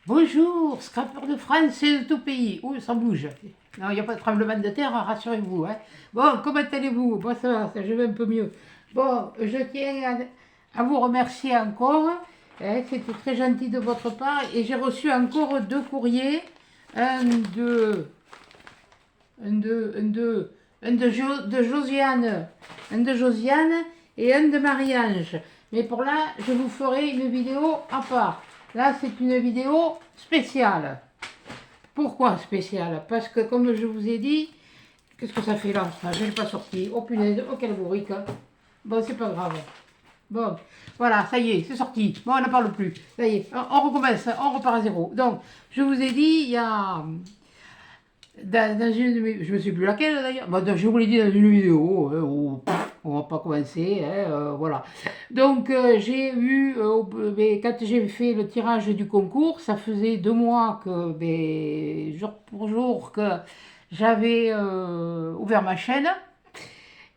Bonjour, scrapeur de France et de tout pays. Ouh, ça bouge. Non, il n'y a pas de tremblement de terre, rassurez-vous. Hein. Bon, comment allez-vous? Bon, ça va, je vais un peu mieux. Bon, je tiens à vous remercier encore. Hein, c'était très gentil de votre part. Et j'ai reçu encore deux courriers. Un de, de Josiane. Un de Josiane et un de Marie-Ange. Mais pour là, je vous ferai une vidéo à part. Là, c'est une vidéo spéciale. Pourquoi spéciale? Parce que, comme je vous ai dit, qu'est-ce que ça fait là? Je ne l'ai pas sorti. Oh punaise, oh quelle bourrique. Hein. Bon, c'est pas grave. Bon, voilà, ça y est, c'est sorti. Bon, on n'en parle plus. Ça y est, on recommence, on repart à zéro. Donc, je vous ai dit, il y a dans une de mes, je ne sais plus laquelle d'ailleurs, bon, je vous l'ai dit dans une vidéo, hein, où, on va pas commencer, hein, voilà. Donc j'ai eu, quand j'ai fait le tirage du concours, ça faisait 2 mois que, jour pour jour, que j'avais ouvert ma chaîne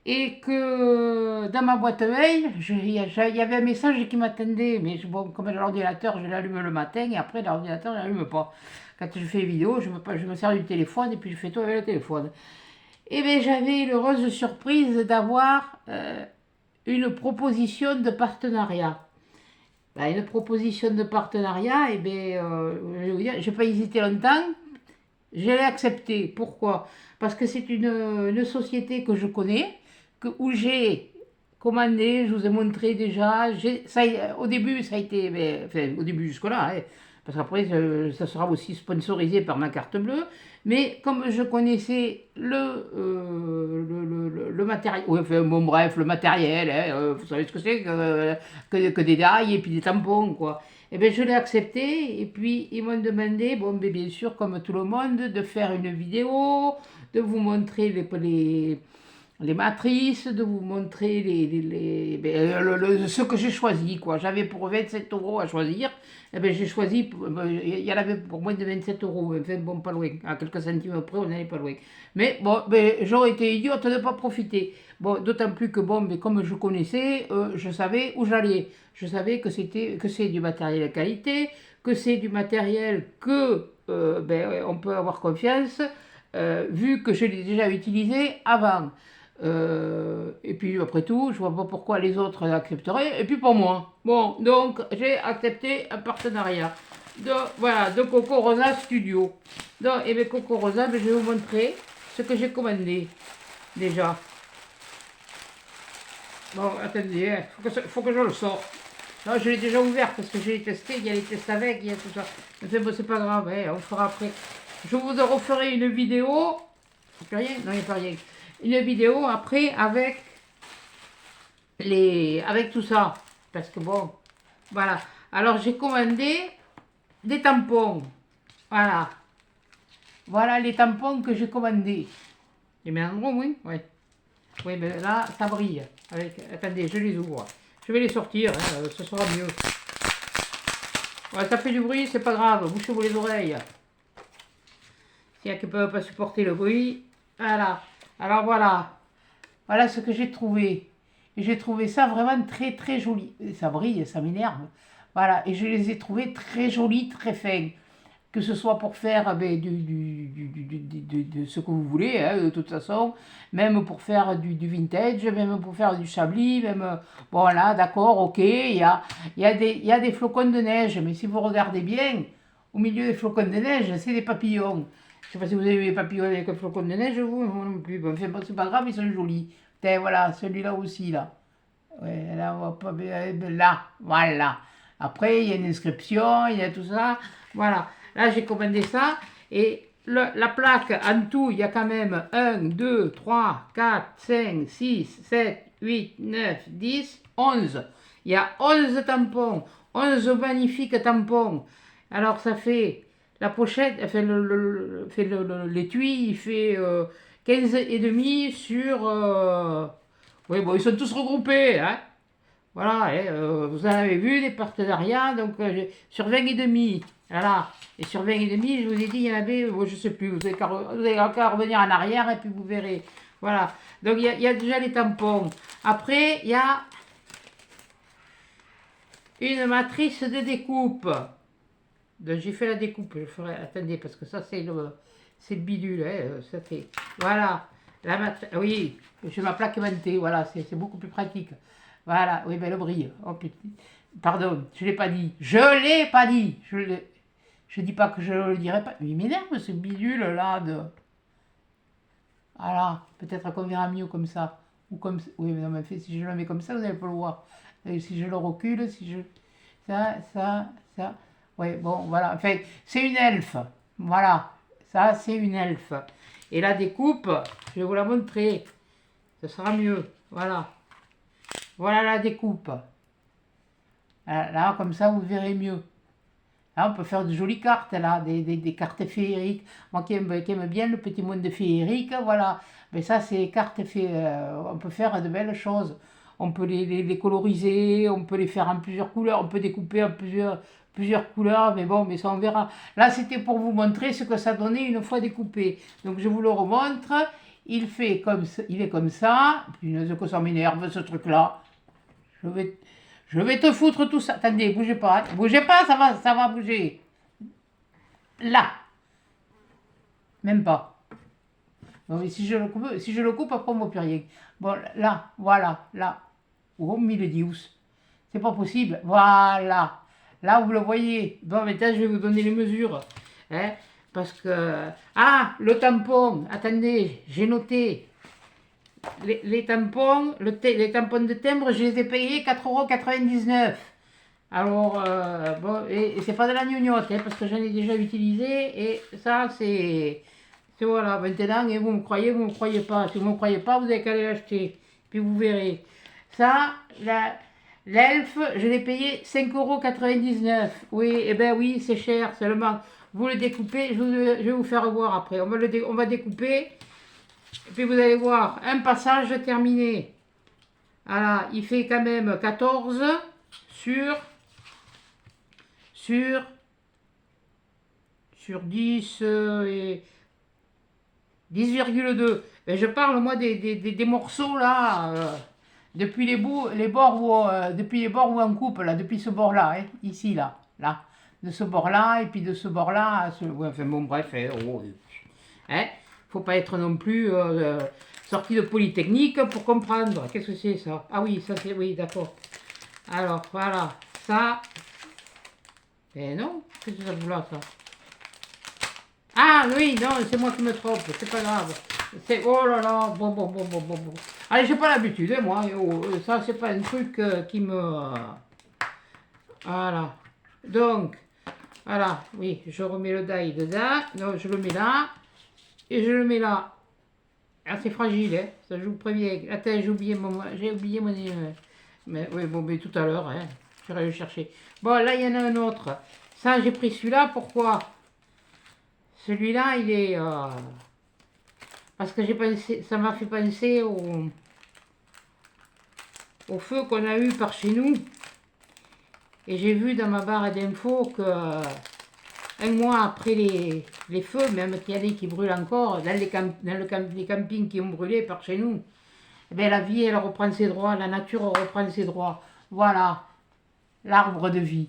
et que dans ma boîte mail, il y avait un message qui m'attendait, mais bon, comme l'ordinateur, je l'allume le matin et après l'ordinateur, je l'allume pas. Quand je fais vidéo, je me sers du téléphone et puis je fais tout avec le téléphone. Et bien j'avais l'heureuse surprise d'avoir une proposition de partenariat. Ben, une proposition de partenariat, et bien, je vais vous dire, j'ai pas hésité longtemps, je l'ai accepté. Pourquoi? Parce que c'est une société que je connais, où j'ai commandé, je vous ai montré déjà. Au début, ça a été, enfin, au début jusque-là, hein, parce qu'après, ça sera aussi sponsorisé par ma carte bleue. Mais comme je connaissais le matériel, ouais, enfin, bon, bref, le matériel, hein, vous savez ce que c'est que des dailles et puis des tampons, quoi. Eh bien, je l'ai accepté et puis ils m'ont demandé, bon, bien sûr, comme tout le monde, de faire une vidéo, de vous montrer les matrices, de vous montrer ce que j'ai choisi, quoi. J'avais pour 27 euros à choisir, eh bien, j'ai choisi, il y en avait pour moins de 27 euros, enfin, bon, pas loin, à quelques centimes près, on n'allait pas loin. Mais bon, j'aurais été idiote de ne pas profiter. Bon, d'autant plus que, bon, mais comme je connaissais, je savais où j'allais. Je savais que c'est du matériel de qualité, que c'est du matériel que on peut avoir confiance, vu que je l'ai déjà utilisé avant. Et puis après tout, je vois pas pourquoi les autres accepteraient, et puis pour moi. Bon, donc j'ai accepté un partenariat. Donc voilà, de Coco Rosa Studio. Donc, et bien Coco Rosa, je vais vous montrer ce que j'ai commandé déjà. Bon, attendez, hein, faut que je le sorte. Non, je l'ai déjà ouvert parce que je l'ai testé, il y a les tests avec, il y a tout ça. Mais bon, c'est pas grave, hein, on fera après. Je vous referai une vidéo. Il n'y a rien? Non, il n'y a pas rien. Une vidéo après avec tout ça. Parce que bon, voilà. Alors j'ai commandé des tampons. Voilà. Voilà les tampons que j'ai commandés. Les mets en gros, oui? Oui. Oui, mais là, ça brille. Attendez, je les ouvre. Je vais les sortir, hein, ce sera mieux. Ouais, ça fait du bruit, c'est pas grave. Bouchez-vous les oreilles. S'il y a qui ne peuvent pas supporter le bruit. Voilà. Alors voilà. Voilà ce que j'ai trouvé. Et j'ai trouvé ça vraiment très très joli. Et ça brille, ça m'énerve. Voilà. Et je les ai trouvés très jolis, très fins. Que ce soit pour faire de ce que vous voulez, hein, de toute façon, même pour faire du vintage, même pour faire du chablis, même, bon là, d'accord, ok, il y a des flocons de neige, mais si vous regardez bien, au milieu des flocons de neige, c'est des papillons. Je ne sais pas si vous avez vu les papillons avec les flocons de neige, vous, moi non plus, bon, c'est pas grave, ils sont jolis. Tiens, voilà, celui-là aussi, là. Ouais, là, on va pas, là, voilà. Après, il y a une inscription, il y a tout ça, voilà. Là, j'ai commandé ça. Et la plaque, en tout, il y a quand même 1, 2, 3, 4, 5, 6, 7, 8, 9, 10, 11. Il y a 11 tampons. 11 magnifiques tampons. Alors, ça fait la pochette, enfin, l'étui, il fait 15 et demi sur... oui, bon, ils sont tous regroupés, hein. Voilà, et, vous en avez vu des partenariats, donc sur 20 et demi. Voilà. Et sur 20 et demi, je vous ai dit, il y en avait, je ne sais plus, vous avez qu'à revenir en arrière et puis vous verrez. Voilà. Donc il y a déjà les tampons. Après, il y a une matrice de découpe. Donc j'ai fait la découpe, je ferai, attendez, parce que ça c'est le bidule, hein, ça fait, voilà, oui, j'ai ma plaque aimantée, voilà, c'est beaucoup plus pratique. Voilà, oui, ben le brille, oh putain, pardon, je l'ai pas dit, je l'ai pas dit, je dis pas que je le dirai pas, mais il m'énerve ce bidule là de, voilà, peut-être qu'on verra mieux comme ça, ou comme, oui, mais non, mais si je le mets comme ça, vous n'allez pas le voir, et si je le recule, si je, ça. Oui, bon, voilà. Enfin, c'est une elfe. Voilà. Ça, c'est une elfe. Et la découpe, je vais vous la montrer. Ce sera mieux. Voilà. Voilà la découpe. Là, comme ça, vous verrez mieux. Là, on peut faire de jolies cartes, là, des cartes féeriques. Moi qui aime bien le petit monde de féerique, voilà. Mais ça, c'est cartes on peut faire de belles choses. On peut les coloriser, on peut les faire en plusieurs couleurs, on peut découper en plusieurs couleurs, mais bon, mais ça on verra. Là, c'était pour vous montrer ce que ça donnait une fois découpé. Donc, je vous le remontre. Il est comme ça. Punaise, que ça m'énerve, ce truc-là. Je vais te foutre tout ça. Attendez, bougez pas. Hein. Bougez pas, ça va bouger. Là. Même pas. Bon, mais si je le coupe, après on ne voit plus rien. Bon, là, voilà, là. Oh, mille dius. C'est pas possible. Voilà. Là, vous le voyez. Bon, maintenant, je vais vous donner les mesures. Hein, parce que... Ah, le tampon. Attendez, j'ai noté. Les tampons, les tampons de timbre, je les ai payés 4,99 €. Alors, bon, et c'est pas de la gnognotte, hein, parce que j'en ai déjà utilisé, et ça, c'est voilà, maintenant, et vous me croyez pas. Si vous me croyez pas, vous avez qu'à aller l'acheter, puis vous verrez. Ça, l'elfe, je l'ai payé 5,99 €. Oui, eh ben oui, c'est cher, seulement, vous le découpez, je vais vous faire voir après. On va découper. Et puis vous allez voir, un passage terminé. Voilà, il fait quand même 14 sur 10 et 10,2. Ben, je parle moi des morceaux là, depuis les bords depuis les bords où on coupe là, depuis ce bord là, hein, ici là, de ce bord là et puis de ce bord là, ouais, enfin bon bref, hein, faut pas être non plus sorti de Polytechnique pour comprendre. Qu'est-ce que c'est ça? Ah oui, ça c'est, oui, d'accord. Alors voilà, ça. Eh non, qu'est-ce que ça vous là ça? Ah oui, non, c'est moi qui me trompe, c'est pas grave. Oh là là, bon. Allez, j'ai pas l'habitude, hein, moi. Ça, c'est pas un truc qui me. Voilà. Donc, voilà, oui, je remets le die dedans. Non, je le mets là. Et je le mets là. Ah, c'est fragile, hein, ça je vous préviens. Attends, j'ai oublié mon. Mais oui, bon, mais tout à l'heure, hein, j'irai le chercher. Bon, là, il y en a un autre. Ça, j'ai pris celui-là, pourquoi? Celui-là, il est... parce que j'ai pensé, ça m'a fait penser au feu qu'on a eu par chez nous. Et j'ai vu dans ma barre d'infos que un mois après les feux, même qu'il y en a qui brûlent encore, dans les campings qui ont brûlé par chez nous, eh bien, la vie, elle reprend ses droits, la nature reprend ses droits. Voilà, l'arbre de vie.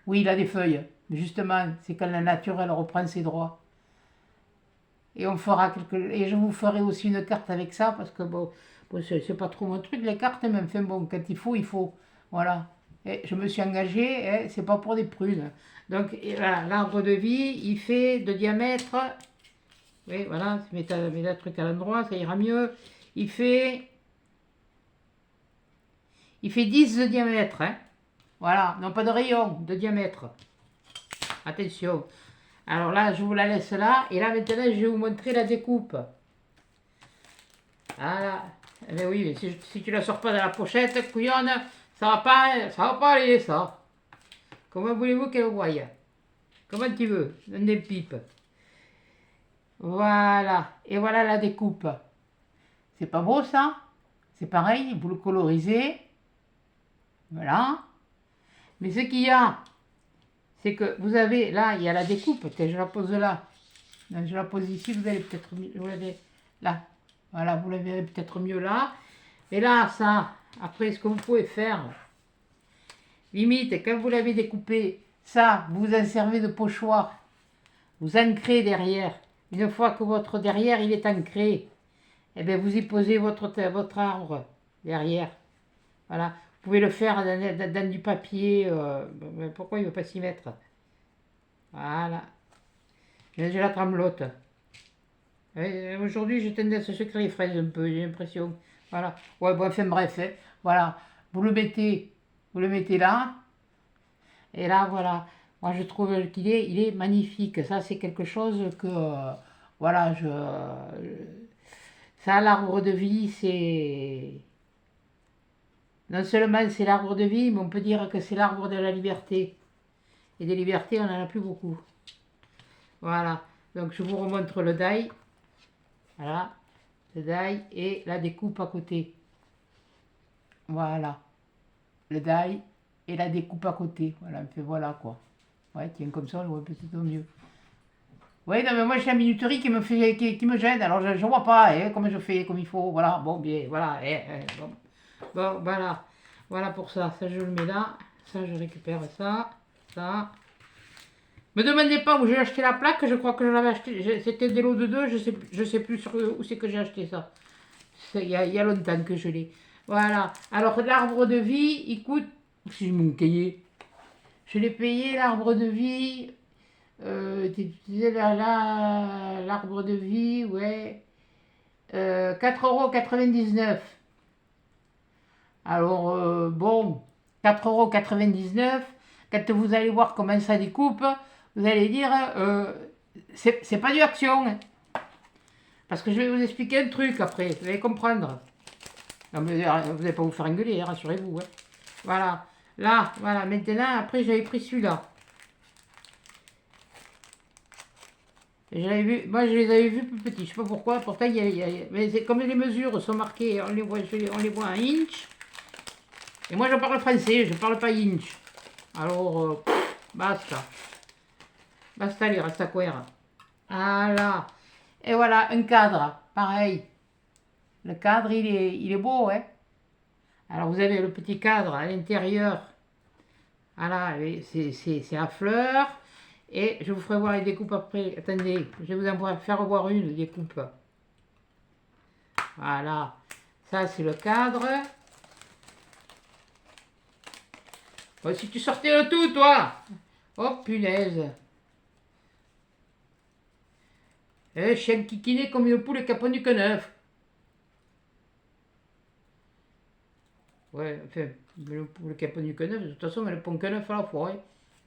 Oui, il a des feuilles, mais justement, c'est quand la nature, elle reprend ses droits. Et on fera et je vous ferai aussi une carte avec ça, parce que bon c'est pas trop mon truc, les cartes, mais enfin bon, quand il faut. Voilà. Et je me suis engagée, hein, c'est pas pour des prunes. Donc voilà, l'arbre de vie, il fait de diamètre, oui, voilà, mets le truc à l'endroit, ça ira mieux. Il fait 10 de diamètre, hein. Voilà, non pas de rayon, de diamètre. Attention. Alors là, je vous la laisse là, et là maintenant, je vais vous montrer la découpe. Voilà. Eh bien oui, mais si tu la sors pas de la pochette, couillonne, ça va pas aller, ça. Comment voulez-vous qu'elle voie? Comment tu veux? Donne des pipes. Voilà. Et voilà la découpe. C'est pas beau, ça? C'est pareil, vous le colorisez. Voilà. Mais ce qu'il y a, c'est que vous avez, là, il y a la découpe. Tiens, je la pose là. Je la pose ici, vous allez peut-être, vous l'avez là. Voilà, vous la verrez peut-être mieux là. Et là, ça, après, ce que vous pouvez faire, limite, quand vous l'avez découpé, Ça, vous en servez de pochoir. Vous ancrez derrière. Une fois que votre derrière, il est ancré, eh bien, vous y posez votre arbre derrière. Voilà. Vous pouvez le faire dans du papier. Mais pourquoi il ne veut pas s'y mettre? Voilà. J'ai la tremblote. Aujourd'hui, j'ai tendance à sucrer les fraises un peu, j'ai l'impression. Voilà. Ouais, bon, enfin bref. Hein. Voilà. Vous le mettez là. Et là, voilà. Moi, je trouve il est magnifique. Ça, c'est quelque chose que, voilà, ça, l'arbre de vie, c'est... Non seulement c'est l'arbre de vie, mais on peut dire que c'est l'arbre de la liberté. Et des libertés, on n'en a plus beaucoup. Voilà. Donc, je vous remontre le die. Voilà. Le die et la découpe à côté. Voilà. Le die et la découpe à côté. Voilà, on fait voilà quoi. Ouais, tiens, comme ça, on le voit peut-être mieux. Oui, non, mais moi j'ai la minuterie qui me gêne, alors je ne vois pas comment je fais, comme il faut. Voilà, bon, bien, voilà. Bon. Bon, voilà. Voilà pour ça. Ça, je le mets là. Ça, je récupère ça. Ça. Me demandez pas où j'ai acheté la plaque, je crois que je l'avais acheté. C'était des lots de deux, je sais plus où c'est que j'ai acheté ça. Il y a longtemps que je l'ai. Voilà. Alors, l'arbre de vie, il coûte. Si je mon cahier. Je l'ai payé, l'arbre de vie. Tu disais là, l'arbre de vie, ouais. 4,99 €. Alors, bon, 4,99 €. Quand vous allez voir comment ça découpe, vous allez dire, c'est pas du action. Hein. Parce que je vais vous expliquer un truc après, vous allez comprendre. Non, mais vous n'allez pas vous faire engueuler, hein, rassurez-vous. Hein. Voilà. Là, voilà, maintenant, après, j'avais pris celui-là. Moi, je les avais vus plus petits, je sais pas pourquoi. Pourtant, mais comme les mesures sont marquées, on les voit en inch. Et moi, je parle français, je parle pas inch. Alors, basta. Basta, les reste à quoi. Voilà. Et voilà, un cadre, pareil. Le cadre, il est beau, hein. Alors, vous avez le petit cadre à l'intérieur. Voilà, c'est à fleurs. Et je vous ferai voir les découpes après. Attendez, je vais vous en faire voir une découpe. Voilà. Ça, c'est le cadre. Oh, si tu sortais le tout, toi! Oh, punaise! Chien kikiné comme une poule qui a pondu que neuf. Ouais, enfin, le poule qui a pondu que neuf, de toute façon, elle pond que neuf à la fois. Hein.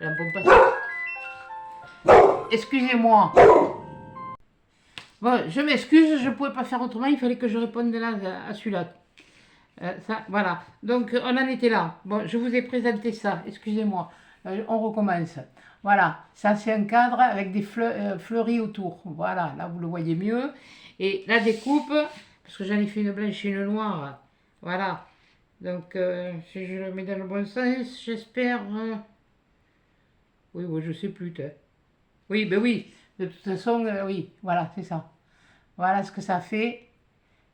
Elle en pond pas. Excusez-moi. Bon, je m'excuse, je ne pouvais pas faire autrement, il fallait que je réponde là à celui-là. Ça, voilà. Donc, on en était là. Bon, je vous ai présenté ça, excusez-moi. On recommence. Voilà, ça c'est un cadre avec des fleuris autour. Voilà, là vous le voyez mieux. Et la découpe, parce que j'en ai fait une blanche et une noire. Voilà. Donc, si je le mets dans le bon sens, j'espère... Oui, oui, je sais plus. Oui, ben oui. De toute façon, oui, voilà, c'est ça. Voilà ce que ça fait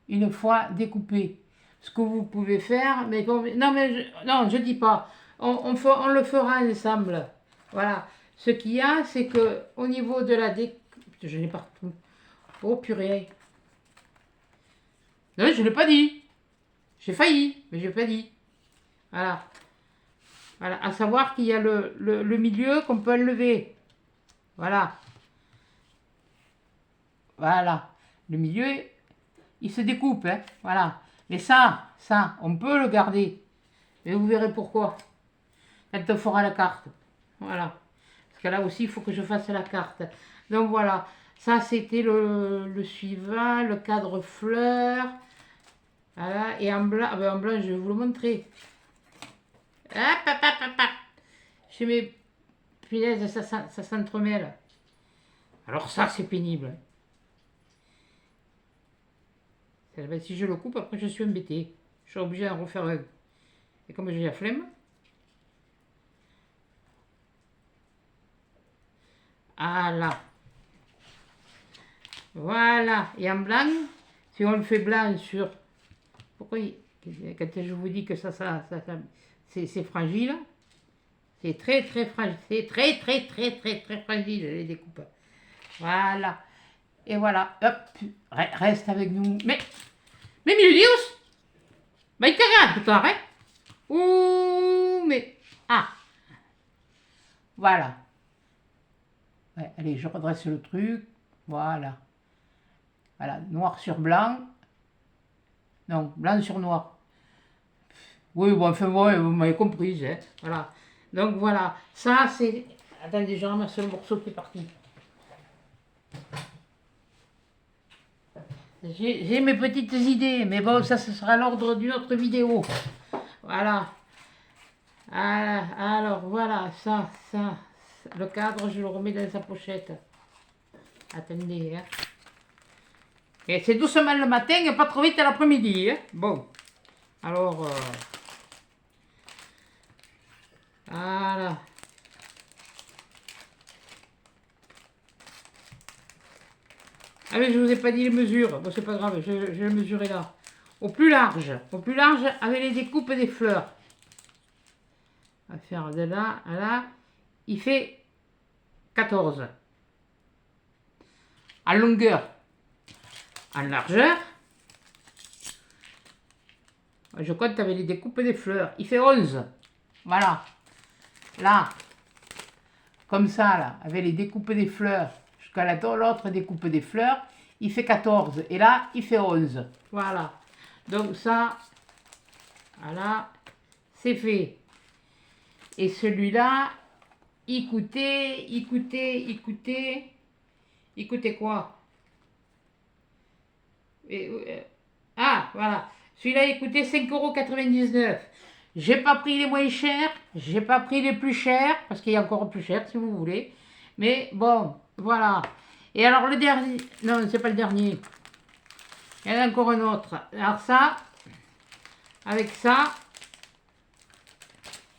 une fois découpé. Ce que vous pouvez faire, mais non, mais non, je dis pas. On le fera ensemble. Voilà. Ce qu'il y a, c'est que au niveau de la découpe, je l'ai partout. Oh purée. Non, je l'ai pas dit. J'ai failli, mais j'ai pas dit. Voilà. Voilà. À savoir qu'il y a le milieu qu'on peut enlever. Voilà. Voilà. Le milieu, il se découpe, hein. Voilà. Mais ça, on peut le garder. Et vous verrez pourquoi. Quand on fera la carte. Voilà. Parce que là aussi, il faut que je fasse la carte. Donc voilà. Ça, c'était le suivant, le cadre fleur. Voilà. Et en blanc, en blanc, je vais vous le montrer. Hop, hop, hop, hop, hop. Chez mes punaises, ça s'entremêle. Alors ça, c'est pénible. Si je le coupe, après je suis embêté. Je suis obligé d'en refaire un. Et comme j'ai la flemme. Voilà. Voilà. Et en blanc, si on le fait blanc sur... Pourquoi quand je vous dis que ça c'est fragile. C'est très très fragile. C'est très très très très très fragile les découpes. Voilà. Et voilà. Hop. Reste avec nous. Mais Milius, mais il regarde tout à hein. Ouh, mais. Ah. Voilà. Ouais, allez, je redresse le truc. Voilà. Voilà. Noir sur blanc. Non, blanc sur noir. Oui, bon, enfin, ouais, vous m'avez compris, hein. Voilà. Donc voilà. Ça, c'est. Attendez, je ramasse le morceau qui est parti. J'ai mes petites idées, mais bon, ça, ce sera l'ordre d'une autre vidéo. Voilà. Alors, voilà, ça, le cadre, je le remets dans sa pochette. Attendez, hein. Et c'est doucement le matin et pas trop vite l'après-midi, hein. Bon. Alors, voilà. Ah mais je vous ai pas dit les mesures. Bon, c'est pas grave, je vais le mesurer là. Au plus large avec les découpes des fleurs. On va faire de là à là. Il fait 14. En longueur. En largeur. Je compte avec les découpes des fleurs. Il fait 11. Voilà. Là. Comme ça, là. Avec les découpes des fleurs. Jusqu'à l'autre découpe des fleurs. Il fait 14. Et là, il fait 11. Voilà. Donc ça. Voilà. C'est fait. Et celui-là. Écoutez quoi? Ah, voilà. Celui-là, écoutez, 5,99 €. J'ai pas pris les moins chers, j'ai pas pris les plus chers, parce qu'il y a encore plus cher si vous voulez. Mais bon, voilà. Et alors le dernier, non, c'est pas le dernier. Il y en a encore un autre. Alors ça, avec ça,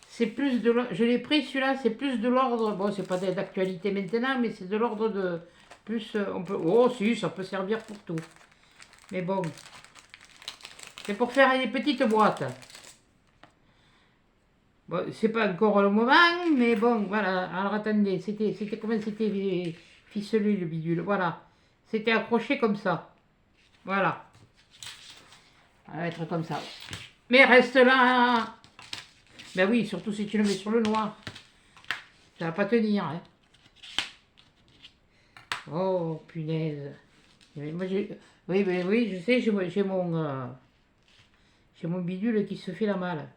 c'est plus de l'ordre, je l'ai pris celui-là, c'est plus de l'ordre, bon, c'est pas d'actualité maintenant, mais c'est de l'ordre de plus, on peut, oh si, ça peut servir pour tout. Mais bon, c'est pour faire des petites boîtes. Bon, c'est pas encore le moment, mais bon, voilà. Alors attendez, c'était comment c'était ficelé le bidule, voilà. C'était accroché comme ça. Voilà. Ça va être comme ça. Mais reste là. Ben oui, surtout si tu le mets sur le noir. Ça va pas tenir, hein. Oh, punaise. Moi, oui, ben oui, je sais, j'ai mon bidule qui se fait la malle.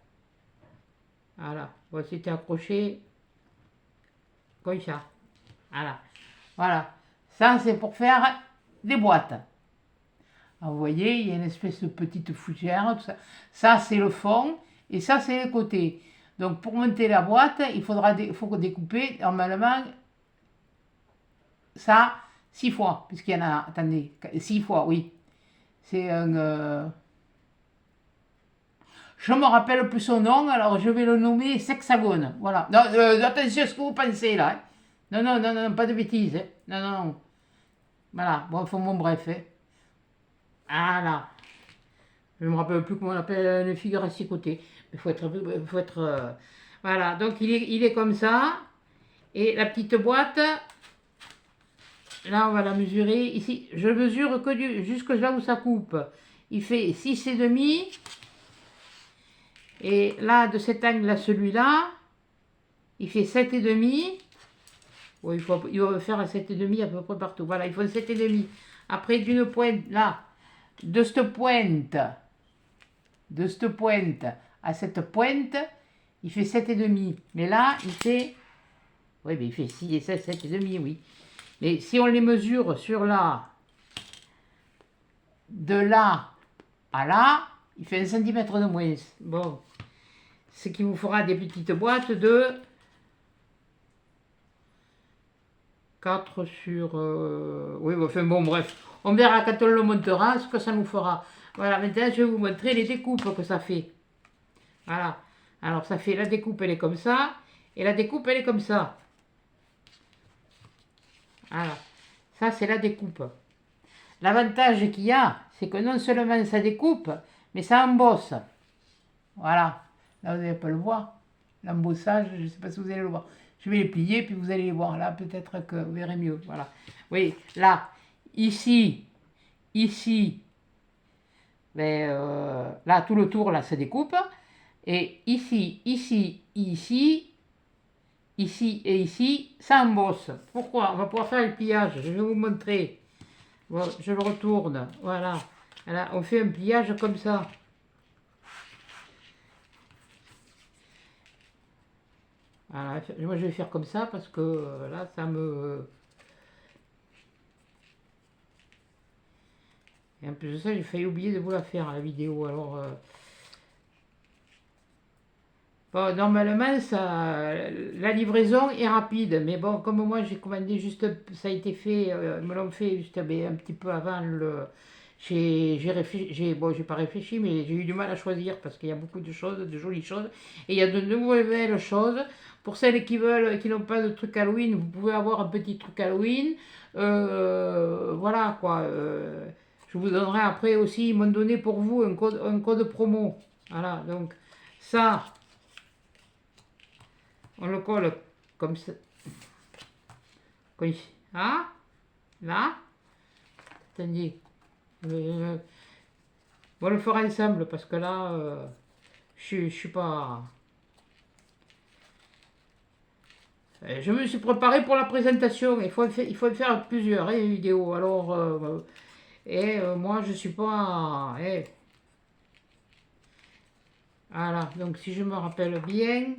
Voilà. Bon, c'était accroché comme ça. Voilà. Voilà. Ça, c'est pour faire des boîtes. Alors, vous voyez, il y a une espèce de petite fougère, tout ça. Ça, c'est le fond, et ça, c'est les côtés. Donc, pour monter la boîte, il faut découper, normalement, ça, 6 fois, puisqu'il y en a, attendez, 6 fois, oui. C'est un... je me rappelle plus son nom, alors je vais le nommer Sexagone. Voilà. Non, attention à ce que vous pensez, là. Hein. Non, non, non, non, pas de bêtises. Hein. Non, non, non. Voilà, bon, bon bref. Hein. Voilà. Je ne me rappelle plus comment on appelle une figure à 6 côtés. Il faut être voilà, donc il est comme ça. Et la petite boîte, là on va la mesurer. Ici, je mesure que jusque là où ça coupe. Il fait 6,5. Et là, de cet angle à celui-là, il fait 7,5. Bon, il va faire un 7,5 à peu près partout. Voilà, il faut un 7,5. Après, d'une pointe, là, de cette pointe à cette pointe, il fait 7,5. Mais là, il fait... Oui, mais il fait 6 et 7, 7,5, oui. Mais si on les mesure sur là, de là à là, il fait 1 cm de moins. Bon. Ce qui vous fera des petites boîtes de 4 sur... oui, enfin bon, bref. On verra quand on le montera ce que ça nous fera. Voilà, maintenant je vais vous montrer les découpes que ça fait. Voilà. Alors ça fait, la découpe elle est comme ça, et la découpe elle est comme ça. Voilà. Ça c'est la découpe. L'avantage qu'il y a, c'est que non seulement ça découpe, mais ça embosse. Voilà. Là vous n'allez pas le voir. l'embossage, je ne sais pas si vous allez le voir. Je vais les plier, puis vous allez les voir. Là, peut-être que vous verrez mieux. Voilà. Oui, là, ici, ici, ben, là, tout le tour, là, se découpe. Et ici, ici, ici, ici et ici, ça embosse. Pourquoi? On va pouvoir faire le pliage. Je vais vous montrer. Bon, je le retourne. Voilà. Voilà. On fait un pliage comme ça. Voilà. Moi, je vais faire comme ça parce que là, ça me... Et en plus de ça, j'ai failli oublier de vous la faire, la vidéo. Alors, bon, normalement, ça, la livraison est rapide. Mais bon, comme moi, j'ai commandé juste, ça a été fait, ils me l'ont fait juste un petit peu avant le... J'ai réfléchi, bon, j'ai pas réfléchi, mais j'ai eu du mal à choisir parce qu'il y a beaucoup de choses, de jolies choses. Et il y a de nouvelles choses. Pour celles qui veulent, qui n'ont pas de truc Halloween, vous pouvez avoir un petit truc Halloween. Voilà quoi. Je vous donnerai après aussi, ils m'ont donné pour vous un code promo. Voilà, donc ça, on le colle comme ça. Comme ici. Ah, là. Attendez. On le fera ensemble parce que là, je suis pas. Je me suis préparé pour la présentation. Il faut faire plusieurs vidéos. Alors, moi, je suis pas. Voilà. Donc, si je me rappelle bien,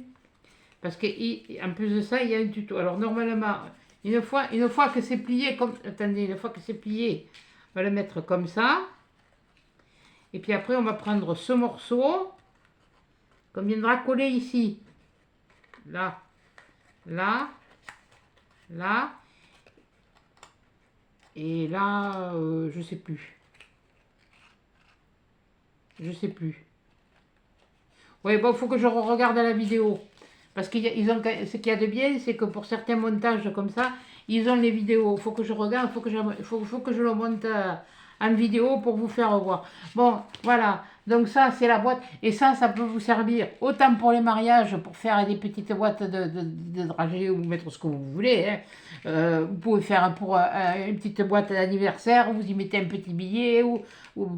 parce qu'en plus de ça, il y a un tuto. Alors, normalement, une fois que c'est plié, comme. Attendez, une fois que c'est plié, on va le mettre comme ça. Et puis après, on va prendre ce morceau qu'on viendra coller ici. Là, là, là. Et là, je sais plus. Je sais plus. Oui, bon, il faut que je regarde la vidéo. Parce qu'ils ont, ce qu'il y a de bien, c'est que pour certains montages comme ça, ils ont les vidéos. Il faut que je regarde, faut que je le monte en vidéo pour vous faire voir. Bon, voilà. Donc ça, c'est la boîte. Et ça peut vous servir autant pour les mariages, pour faire des petites boîtes de dragées ou mettre ce que vous voulez. Hein. Vous pouvez faire pour une petite boîte d'anniversaire, vous y mettez un petit billet, ou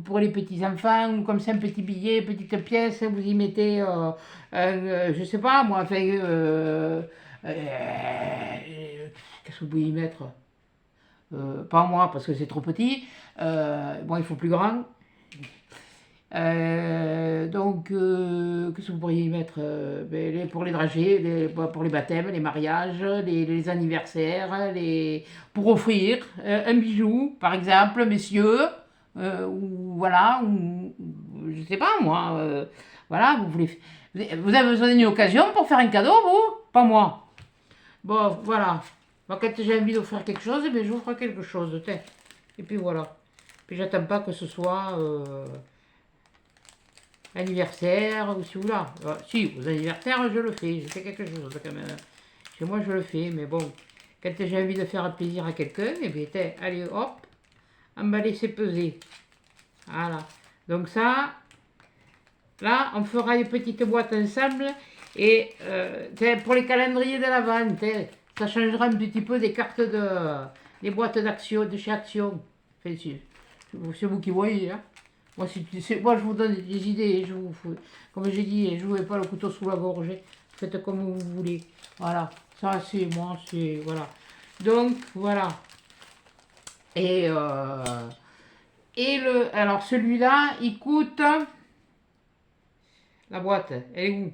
pour les petits enfants, ou comme ça un petit billet, petite pièce, vous y mettez, je sais pas moi, enfin, qu'est-ce que vous pouvez y mettre? Pas moi parce que c'est trop petit. Bon, il faut plus grand. Donc, qu'est-ce que vous pourriez y mettre pour les dragées, pour les baptêmes, les mariages, les anniversaires, pour offrir un bijou, par exemple, messieurs, ou voilà, ou je sais pas moi, voilà, vous avez besoin d'une occasion pour faire un cadeau, vous? Pas moi. Bon, voilà. Moi, quand j'ai envie d'offrir quelque chose, eh bien, j'offre quelque chose, tiens. Et puis voilà. Puis j'attends pas que ce soit anniversaire ou si vous là. Si, aux anniversaires, je le fais. Je fais quelque chose quand même. Chez moi, je le fais. Mais bon, quand j'ai envie de faire plaisir à quelqu'un, eh bien, tiens, allez, hop, emballer, c'est peser. Voilà. Donc ça, là, on fera les petites boîtes ensemble. Et pour les calendriers de la vente, ça changera un petit peu des cartes des boîtes d'action, de chez Action. Enfin, c'est vous qui voyez. Hein. Moi, moi, je vous donne des idées. Comme j'ai dit, je ne vous mets pas le couteau sous la gorge. Faites comme vous voulez. Voilà. Ça, c'est moi. Voilà. Donc, voilà. Et, alors, celui-là, il coûte. La boîte, elle est où?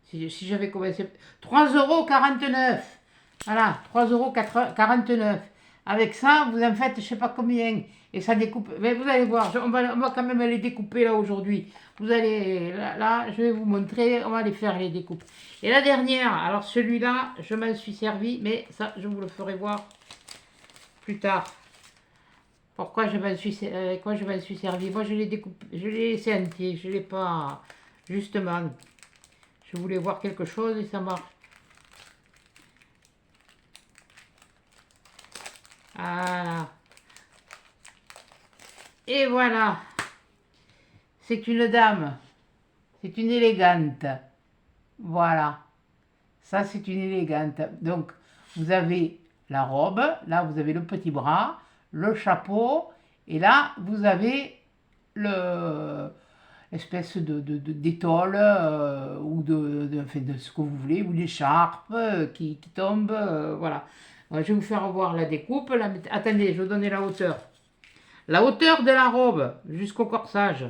Si j'avais commencé. 3,49 €. Voilà, 3,49 €. Avec ça, vous en faites je sais pas combien. Et ça découpe. Mais vous allez voir, on va quand même les découper là aujourd'hui. Vous allez. Là, je vais vous montrer. On va les faire les découpes. Et la dernière, alors celui-là, je m'en suis servi. Mais ça, je vous le ferai voir plus tard. Pourquoi je m'en suis, quoi je m'en suis servi? Moi, je l'ai découpé. Je l'ai laissé entier. Je ne l'ai pas. Justement. Je voulais voir quelque chose et ça marche. Voilà. Et voilà. C'est une dame. C'est une élégante. Voilà. Ça, c'est une élégante. Donc, vous avez la robe, là, vous avez le petit bras, le chapeau, et là, vous avez le espèce d'étole ou enfin, de ce que vous voulez, ou l'écharpe qui tombe, voilà. Je vais vous faire voir la découpe. Attendez, je vais vous donner la hauteur. La hauteur de la robe jusqu'au corsage.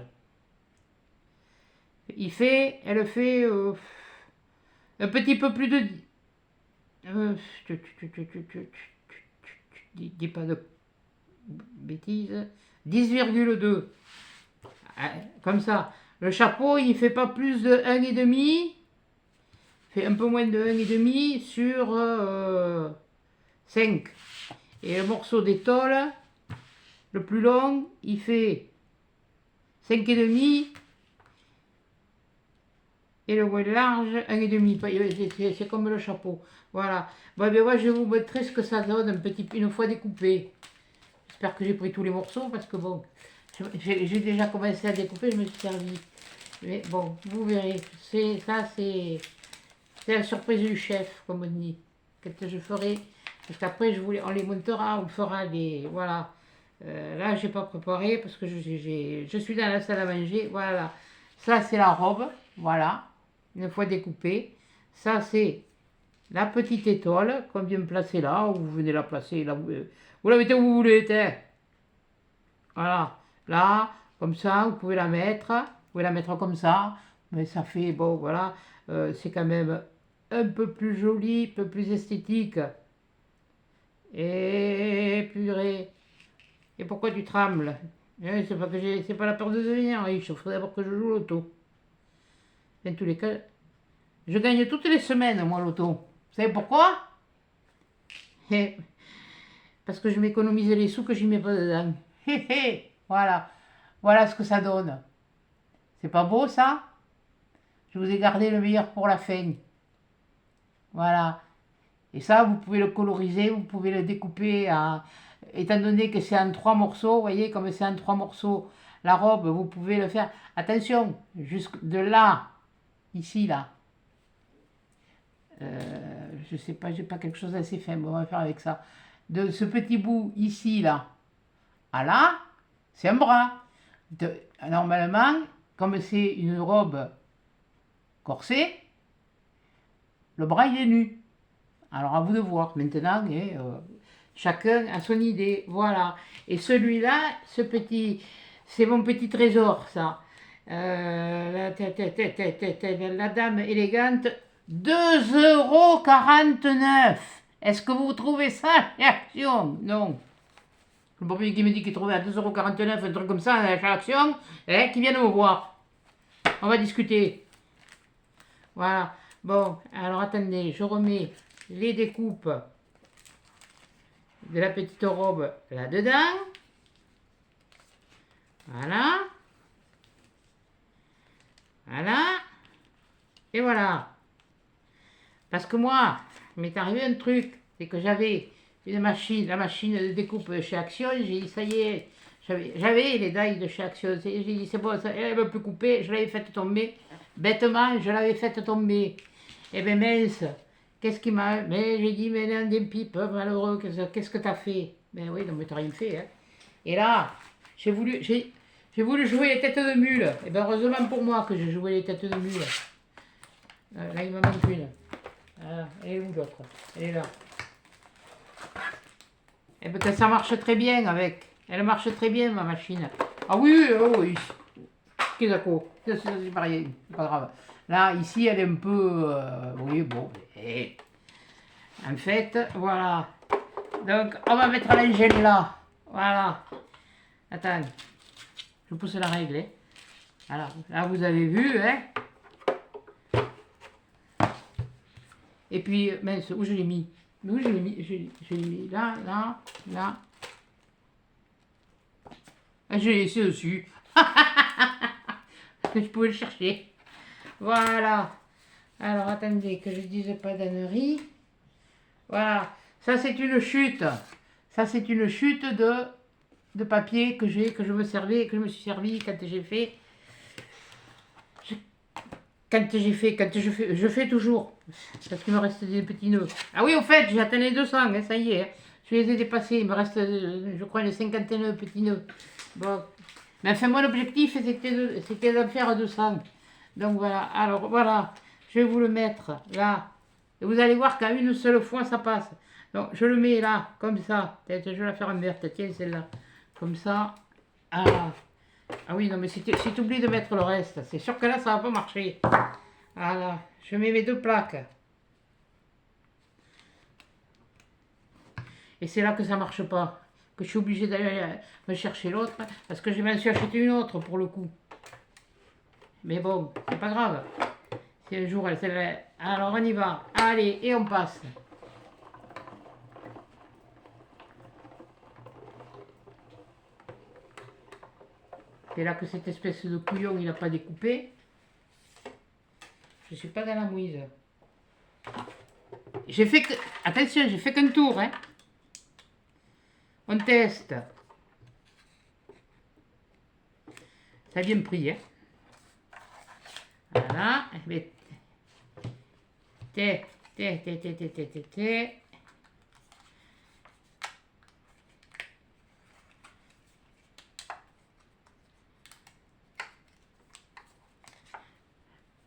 Elle fait un petit peu plus de... dis pas de bêtises. 10,2. Comme ça. Le chapeau, il fait pas plus de 1,5. Fait un peu moins de 1,5 sur 5. Et le morceau d'étole, le plus long, il fait 5,5. Et le large, 1,5. C'est comme le chapeau. Voilà. Bon, ben moi, je vais vous montrer ce que ça donne une fois découpé. J'espère que j'ai pris tous les morceaux parce que bon, j'ai déjà commencé à découper, je me suis servi. Mais bon, vous verrez. C'est la surprise du chef, comme on dit. Que je ferai. Parce qu'après, on les montera, on fera des. Voilà. Là, j'ai pas préparé parce que je suis dans la salle à manger. Voilà. Ça, c'est la robe. Voilà. Une fois découpée. Ça, c'est la petite étole qu'on vient me placer là. Ou vous venez la placer là. Vous la mettez où vous voulez. Voilà. Là, comme ça, vous pouvez la mettre. Vous pouvez la mettre comme ça. Mais ça fait, bon, voilà. C'est quand même un peu plus joli, un peu plus esthétique. Et purée. Et pourquoi tu trembles? C'est pas la peur de devenir riche. Il faut d'abord que je joue l'auto. Dans tous les cas, je gagne toutes les semaines, moi, l'auto. Vous savez pourquoi? Parce que je m'économise les sous que j'y mets pas dedans. Voilà. Voilà ce que ça donne. C'est pas beau, ça? Je vous ai gardé le meilleur pour la fin. Voilà. Et ça, vous pouvez le coloriser, vous pouvez le découper étant donné que c'est en 3 morceaux, vous voyez, comme c'est en 3 morceaux, la robe, vous pouvez le faire. Attention, jusque de là, ici, là. Je sais pas, j'ai pas quelque chose d'assez fin, on va faire avec ça. De ce petit bout ici, là, à là, c'est un bras. Normalement, comme c'est une robe corsée, le bras, il est nu. Alors à vous de voir maintenant, chacun a son idée, voilà. Et celui-là, c'est mon petit trésor, ça. La dame élégante, 2,49 €. Est-ce que vous trouvez ça réaction? Non. Le premier qui me dit qu'il trouvait à 2,49 € un truc comme ça à chaque action, qui vient me voir. On va discuter. Voilà. Bon, alors attendez, je remets les découpes de la petite robe là-dedans. Voilà. Voilà. Et voilà. Parce que moi, il m'est arrivé un truc, c'est que j'avais la machine de découpe de chez Action, j'ai dit ça y est, j'avais les dailles de chez Action, j'ai dit c'est bon, elle ne veut plus couper, je l'avais faite tomber, bêtement, je l'avais faite tomber. Eh bien mince, qu'est-ce qui m'a... Mais j'ai dit, mais l'un des pipes, malheureux, qu'est-ce que t'as fait? Ben oui, non mais t'as rien fait, hein. Et là, j'ai voulu jouer les têtes de mule. Et bien heureusement pour moi que j'ai joué les têtes de mule. Là, il m'en manque une. Voilà, elle est où l'autre? Elle est là. Et bien ça marche très bien avec. Elle marche très bien, ma machine. Ah oui, oh oui. Qu'est-ce que c'est pas rien, c'est pas grave. Là, ici, elle est un peu... oui, bon. En fait, voilà. Donc, on va mettre l'engel là. Voilà. Attends. Je pousse la règle. Hein. Voilà. Là, vous avez vu, hein. Et puis, mince, où je l'ai mis? Où je l'ai mis? Je l'ai mis là, là, là. Et je l'ai laissé dessus. Je pouvais le chercher. Voilà. Alors, attendez, que je dise pas d'ânerie. Voilà. Ça, c'est une chute. Ça, c'est une chute de papier que je me suis servi quand j'ai fait... je fais toujours, parce qu'il me reste des petits nœuds. Ah oui, au fait, j'ai atteint les 200, hein, ça y est, hein. Je les ai dépassés, il me reste, je crois, les 51 petits nœuds. Bon, mais enfin, mon objectif, c'était d'en faire 200. Donc voilà, alors voilà, je vais vous le mettre là. Et vous allez voir qu'à une seule fois, ça passe. Donc je le mets là, comme ça. Peut-être je vais la faire en verte, tiens, celle-là. Comme ça. Ah, ah oui, non, mais si tu oublies de mettre le reste, c'est sûr que là, ça va pas marcher. Voilà, je mets mes 2 plaques. Et c'est là que ça marche pas. Que je suis obligé d'aller me chercher l'autre. Parce que je m'en suis acheté une autre pour le coup. Mais bon, c'est pas grave. Si un jour elle s'élève. Alors on y va. Allez, et on passe. C'est là que cette espèce de couillon, il n'a pas découpé. Je suis pas dans la mouise. J'ai fait que... Attention, j'ai fait qu'un tour, hein. On teste. Ça a bien pris, hein. Voilà. Té.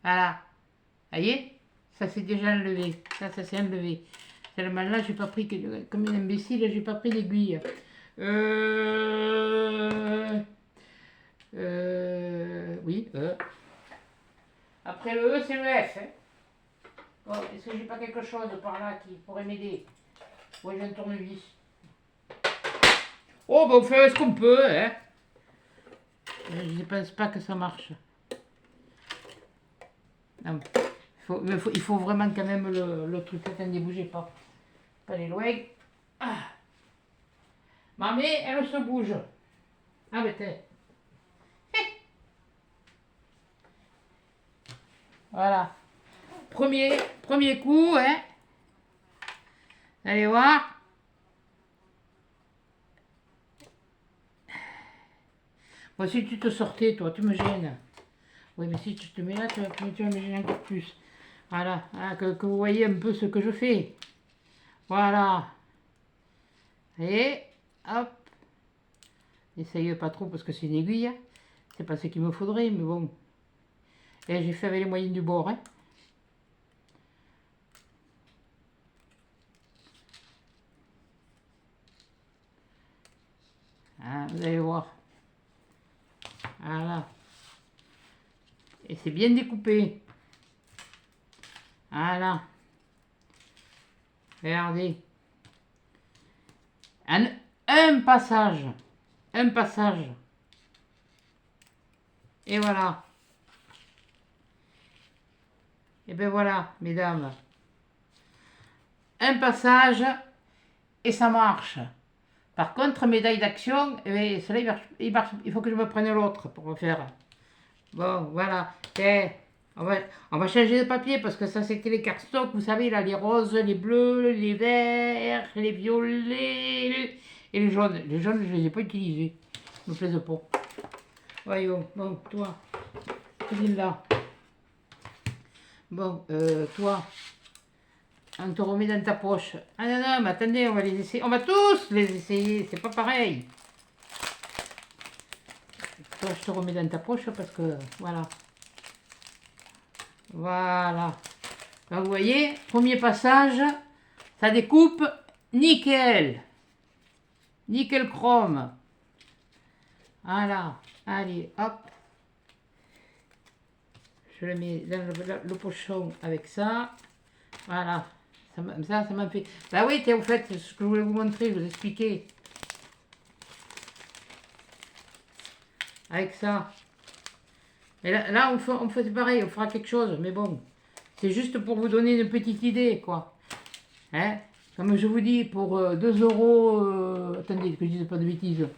Voilà. Vous voyez? Ça c'est déjà enlevé. Ça s'est enlevé. Seulement là, j'ai pas pris, comme une imbécile, j'ai pas pris l'aiguille. Oui, Après le E, c'est le F. Hein. Bon, est-ce que j'ai pas quelque chose par là qui pourrait m'aider? Oui, j'ai un tournevis. Oh, bah on fait ce qu'on peut, hein. Je ne pense pas que ça marche. Non. Il faut vraiment quand même le truc. Attendez, bougez pas. Pas aller loin. Ah. Mamie, elle se bouge. Ah, mais t'es. Voilà. Premier coup, hein. Allez voir. Bon, si tu te sortais, toi, tu me gênes. Oui, mais si tu te mets là, tu vas me gêner encore plus. Voilà, hein, que vous voyez un peu ce que je fais. Voilà. Et hop. Essayez pas trop parce que c'est une aiguille. C'est pas ce qu'il me faudrait, mais bon. Et j'ai fait avec les moyens du bord. Hein. Hein, vous allez voir. Voilà. Et c'est bien découpé. Voilà. Regardez. Un passage. Un passage. Et voilà. Et ben voilà, mesdames. Un passage et ça marche. Par contre, médaille d'action, eh bien, il faut que je me prenne l'autre pour le faire. Bon, voilà. Et on va changer de papier parce que ça, c'était les cardstocks, vous savez, là, les roses, les bleus, les verts, les violets et les jaunes. Les jaunes, je ne les ai pas utilisés. Ils me plaisent pas. Voyons, bon, toi, tu viens là. Bon, toi, on te remet dans ta poche. Ah non, non, mais attendez, on va les essayer. On va tous les essayer, c'est pas pareil. Toi, je te remets dans ta poche parce que, voilà. Voilà. Donc, vous voyez, premier passage, ça découpe nickel. Nickel chrome. Voilà. Allez, hop. Je le mets dans le pochon avec ça. Voilà. Ça m'a fait... Bah oui, en fait, ce que je voulais vous montrer, vous expliquer. Avec ça. Et là on fait pareil, on fera quelque chose, mais bon. C'est juste pour vous donner une petite idée, quoi. Hein? Comme je vous dis, pour 2 euros... attendez, que je dise pas de bêtises.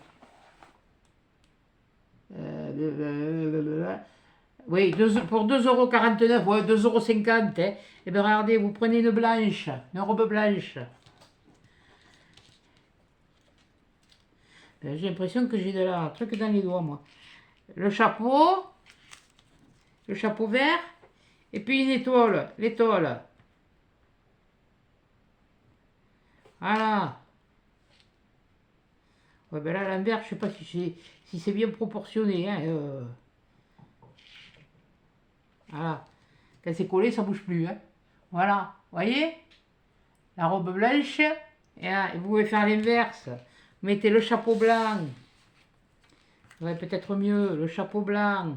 Oui, pour 2,49 €, ouais, 2,50 €. Hein. Et bien regardez, vous prenez une blanche, une robe blanche. Ben, j'ai l'impression que j'ai de la truc dans les doigts, moi. Le chapeau vert, Et puis une étoile, l'étoile. Voilà. Ouais, ben là, à l'envers, je sais pas si c'est bien proportionné. Hein, voilà. Quand c'est collé, ça bouge plus. Hein. Voilà. Vous voyez? La robe blanche. Et là, vous pouvez faire l'inverse. Vous mettez le chapeau blanc. Ouais, peut-être mieux. Le chapeau blanc.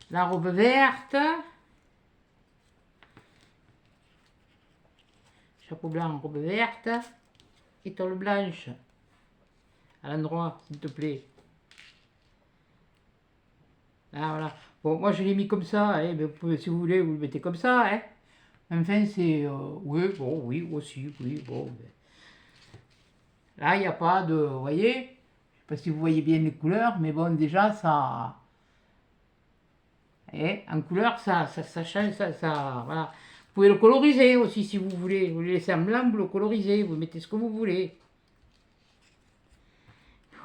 La robe verte. Chapeau blanc, robe verte. Étoile blanche. À l'endroit, s'il te plaît. Ah, voilà. Bon, moi je l'ai mis comme ça, hein, mais vous pouvez, si vous voulez, vous le mettez comme ça, hein. Enfin, c'est... oui, bon, oui, aussi, oui, bon. Là, il n'y a pas de... Vous voyez? Je ne sais pas si vous voyez bien les couleurs, mais bon, déjà, ça... Et en couleur, ça change, voilà. Vous pouvez le coloriser aussi, si vous voulez. Vous le laissez en blanc, vous le colorisez, vous mettez ce que vous voulez.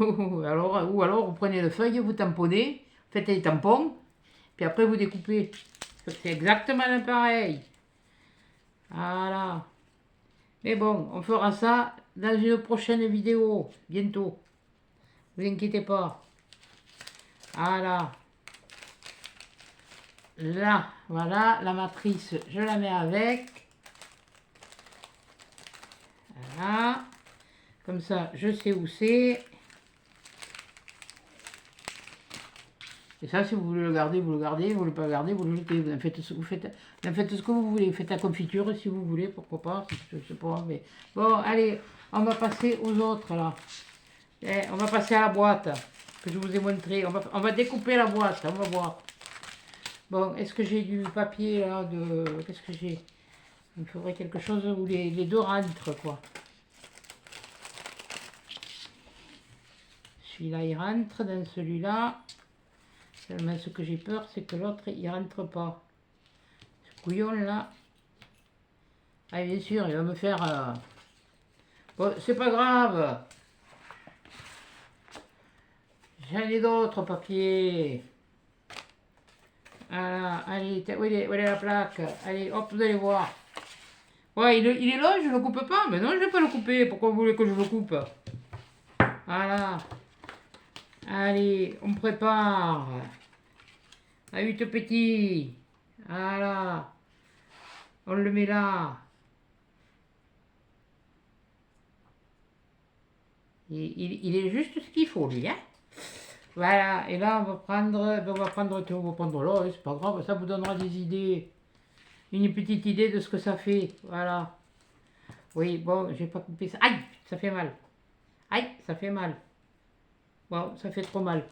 Alors, ou alors, vous prenez une feuille, vous tamponnez, faites des tampons, puis après, vous découpez. C'est exactement le pareil. Voilà. Mais bon, on fera ça dans une prochaine vidéo, bientôt. Ne vous inquiétez pas. Voilà. Là, voilà, la matrice, je la mets avec. Voilà. Comme ça, je sais où c'est. Et ça, si vous voulez le garder, vous le gardez. Vous ne voulez pas le garder, vous le jetez. Vous en faites, vous en faites ce que vous voulez. Vous faites la confiture si vous voulez, pourquoi pas. Je sais pas, mais... Bon, allez, on va passer aux autres, là. On va passer à la boîte que je vous ai montré. On va découper la boîte, on va voir. Bon, est-ce que j'ai du papier là de... Qu'est-ce que j'ai? Il me faudrait quelque chose où les deux rentrent, quoi. Celui-là, il rentre dans celui-là. Seulement, ce que j'ai peur, c'est que l'autre, il rentre pas. Ce couillon, là. Ah, bien sûr, il va me faire... Bon, c'est pas grave. J'en ai d'autres papiers. Voilà, allez, où est la plaque? Allez, hop, vous allez voir. Ouais, il est là, je ne le coupe pas. Mais non, je ne vais pas le couper. Pourquoi vous voulez que je le coupe? Voilà. Allez, on prépare. À 8 petits. Voilà. On le met là. Il est juste ce qu'il faut, lui, hein. Voilà, et là, on va prendre là, c'est pas grave, ça vous donnera des idées. Une petite idée de ce que ça fait, voilà. Oui, bon, j'ai pas coupé ça. Aïe, ça fait mal. Aïe, ça fait mal. Bon, ça fait trop mal.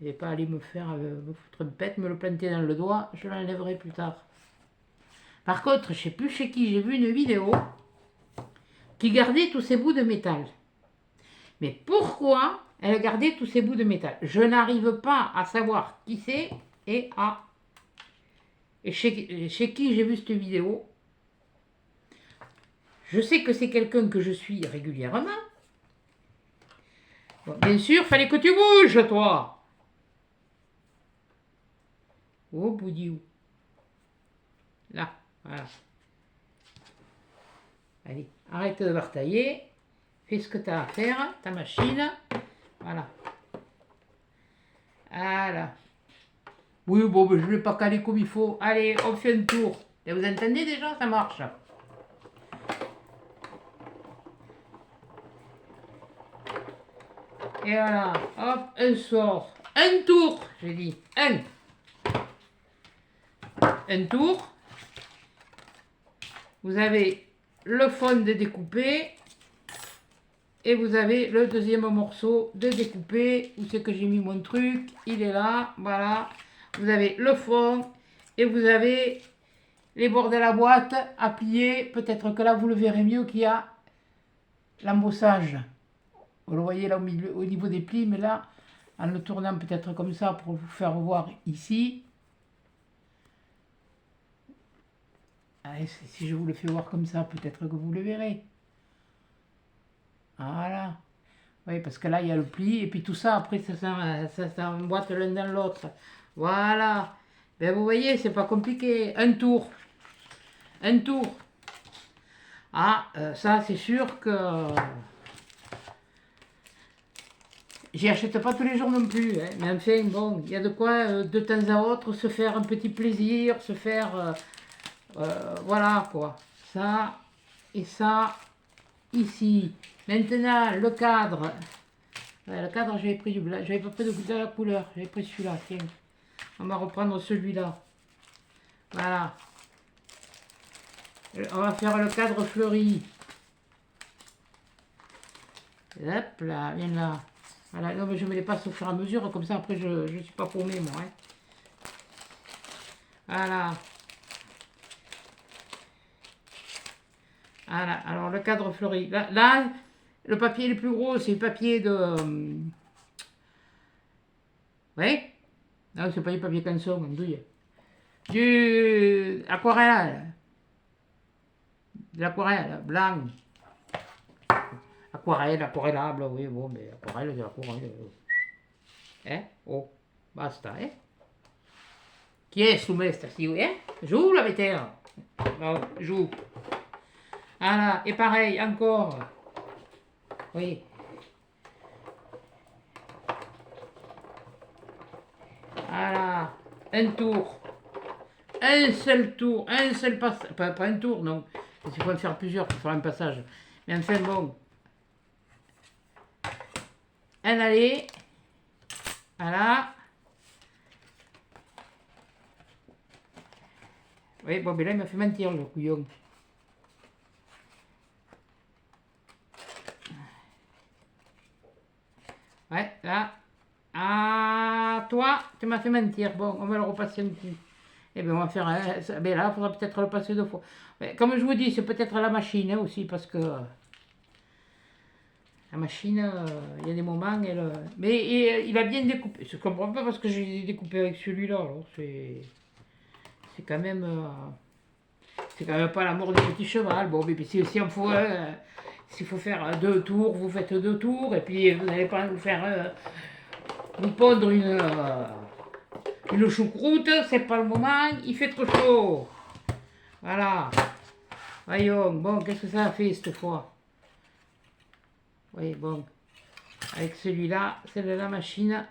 Je vais pas aller me foutre une pète, me le planter dans le doigt, je l'enlèverai plus tard. Par contre, je sais plus chez qui j'ai vu une vidéo qui gardait tous ces bouts de métal. Mais pourquoi elle gardait tous ces bouts de métal? Je n'arrive pas à savoir qui c'est et chez qui j'ai vu cette vidéo. Je sais que c'est quelqu'un que je suis régulièrement. Bon, bien sûr, fallait que tu bouges, toi. Oh, boudiou. Là, voilà. Allez, arrête de batailler. Fais ce que tu as à faire, ta machine. Voilà. Voilà. Oui, bon, ben, je ne l'ai pas calé comme il faut. Allez, on fait un tour. Et vous entendez déjà, ça marche. Et voilà, hop, un sort. Un tour, j'ai dit. Un tour. Vous avez le fond de découpé. Et vous avez le deuxième morceau de découpé. Où c'est que j'ai mis mon truc? Il est là, voilà. Vous avez le fond. Et vous avez les bords de la boîte à plier. Peut-être que là, vous le verrez mieux qu'il y a l'embossage. Vous le voyez là au milieu, au niveau des plis, mais là, en le tournant peut-être comme ça pour vous faire voir ici. Allez, si je vous le fais voir comme ça, peut-être que vous le verrez. Voilà. Oui, parce que là, il y a le pli, et puis tout ça, après, ça s'emboîte l'un dans l'autre. Voilà. Ben, vous voyez, c'est pas compliqué. Un tour. Un tour. Ah, ça, c'est sûr que j'y achète pas tous les jours non plus. Hein. Mais enfin, bon, il y a de quoi, de temps à autre, se faire un petit plaisir, se faire... voilà, quoi. Ça, et ça, ici. Maintenant, le cadre. Ouais, le cadre, j'avais pris du blanc. J'avais pas pris de la couleur. J'avais pris celui-là, tiens. On va reprendre celui-là. Voilà. On va faire le cadre fleuri. Hop là, viens là. Voilà, non mais je me les passe au fur et à mesure, comme ça après je ne suis pas paumé moi. Hein. Voilà. Voilà, alors le cadre fleuri. Là le papier le plus gros, c'est le papier de... oui. Non, c'est pas du papier canson, douille. Du aquarelle. De l'aquarelle, blanc. Aquarelle, aquarellable, oui, bon, mais aquarelle, c'est l'aquarelle. Hein? Oh, basta, hein? Chi è su me sta hein? Joue la terre. Non, joue. Voilà, et pareil, encore. Oui. Voilà, un tour. Un seul tour, un seul passage. Pas un tour, non. Parce qu'il faut en faire plusieurs pour faire un passage. Mais enfin, bon. Un aller. Voilà. Oui, bon, mais là, il m'a fait mentir, le couillon. Ouais, là. Ah, toi, tu m'as fait mentir. Bon, on va le repasser un coup. Eh bien, on va faire... ben là, il faudra peut-être le passer 2 fois. Mais comme je vous dis, c'est peut-être la machine hein, aussi, parce que... la machine, il y a des moments, elle... mais il a bien découpé. Je comprends pas parce que j'ai découpé avec celui-là, alors c'est... C'est quand même... c'est quand même pas l'amour du petit cheval. Bon, mais si on faut... s'il faut faire 2 tours, vous faites 2 tours, et puis vous n'allez pas vous faire... vous pondre une choucroute, c'est pas le moment, il fait trop chaud. Voilà. Voyons, bon, qu'est-ce que ça a fait cette fois? Oui, bon. Avec celui-là, c'est de la machine.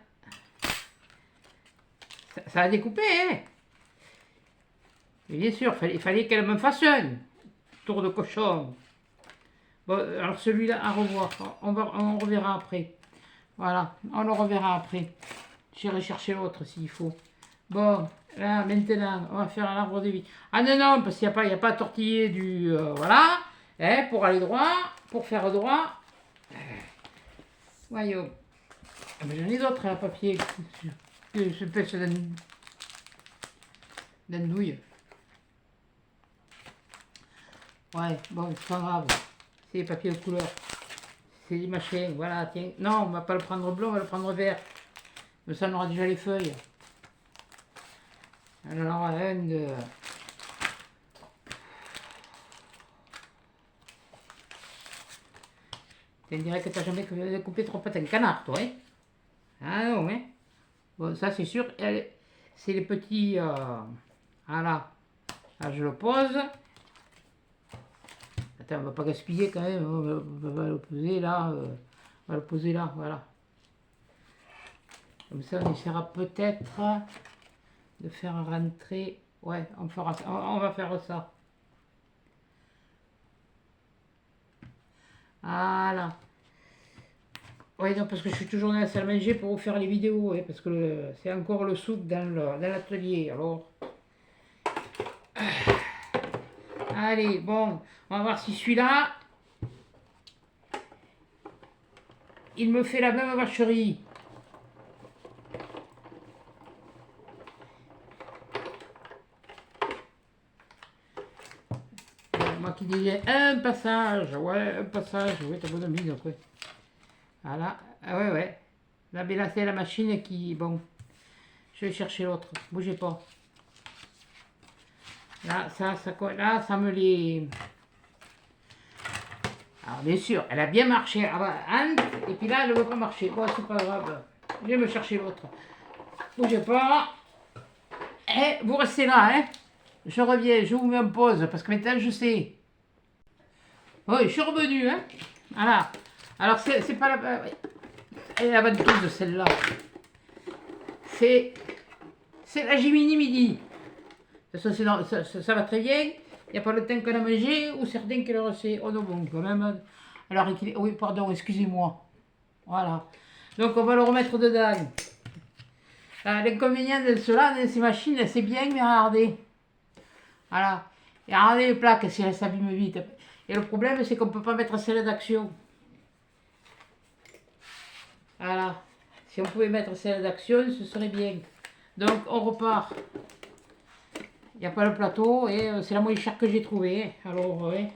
Ça a découpé, hein? Mais bien sûr, il fallait qu'elle me fasse un tour de cochon. Bon, alors celui-là, à revoir. On reverra après. Voilà, on le reverra après. J'irai chercher l'autre s'il faut. Bon, là, maintenant, on va faire l'arbre de vie. Ah non, non, parce qu'il n'y a pas à tortiller du... voilà. Hein, pour aller droit, pour faire droit. Voyons. Ah, mais j'en ai d'autres à papier. Que je pêche d'andouille. Ouais, bon, c'est pas grave. C'est des papiers de couleur. C'est des machins, voilà, tiens. Non, on va pas le prendre blanc, on va le prendre vert. Mais ça, on aura déjà les feuilles. Alors, un, deux... Tu dirais que t'as jamais coupé trop un canard, toi, hein? Ah non, hein? Bon, ça, c'est sûr. C'est les petits... voilà. Là, je le pose. Attends, on va pas gaspiller quand même. On va le poser là. On va le poser là, voilà. Comme ça, on essaiera peut-être de faire rentrer... ouais, on fera ça. On va faire ça. Voilà. Oui, non, parce que je suis toujours dans la salle à manger pour vous faire les vidéos, hein, parce que c'est encore le souk dans l'atelier, alors... Allez, bon, on va voir si celui-là, il me fait la même vacherie. Moi qui disais un passage, ouais, t'as bonne mise après. Voilà, ah ouais, ouais. Là, ben là, c'est la machine qui, bon, je vais chercher l'autre, bougez pas. Là, ça me les... Alors bien sûr, elle a bien marché avant Anne, et puis là, elle ne veut pas marcher. Bon, c'est pas grave. Je vais me chercher l'autre. Bougez pas. Et vous restez là, hein. Je reviens, je vous mets en pause, parce que maintenant, je sais. Oui, je suis revenu, hein. Voilà. Alors, c'est pas la... Elle est la ventouse, celle-là. C'est la Jiminy Midi. Ça va très bien. Il n'y a pas le temps qu'on a mangé, ou certains qui le recèlent. Oh non, bon, quand même. Alors, oui, pardon, excusez-moi. Voilà. Donc, on va le remettre dedans. L'inconvénient de cela, de ces machines, c'est bien, mais regardez. Voilà. Et regardez les plaques, si elles s'abîment vite. Et le problème, c'est qu'on ne peut pas mettre celle d'action. Voilà. Si on pouvait mettre celle d'action, ce serait bien. Donc, on repart. Il n'y a pas le plateau et c'est la moins chère que j'ai trouvé. Alors, ouais.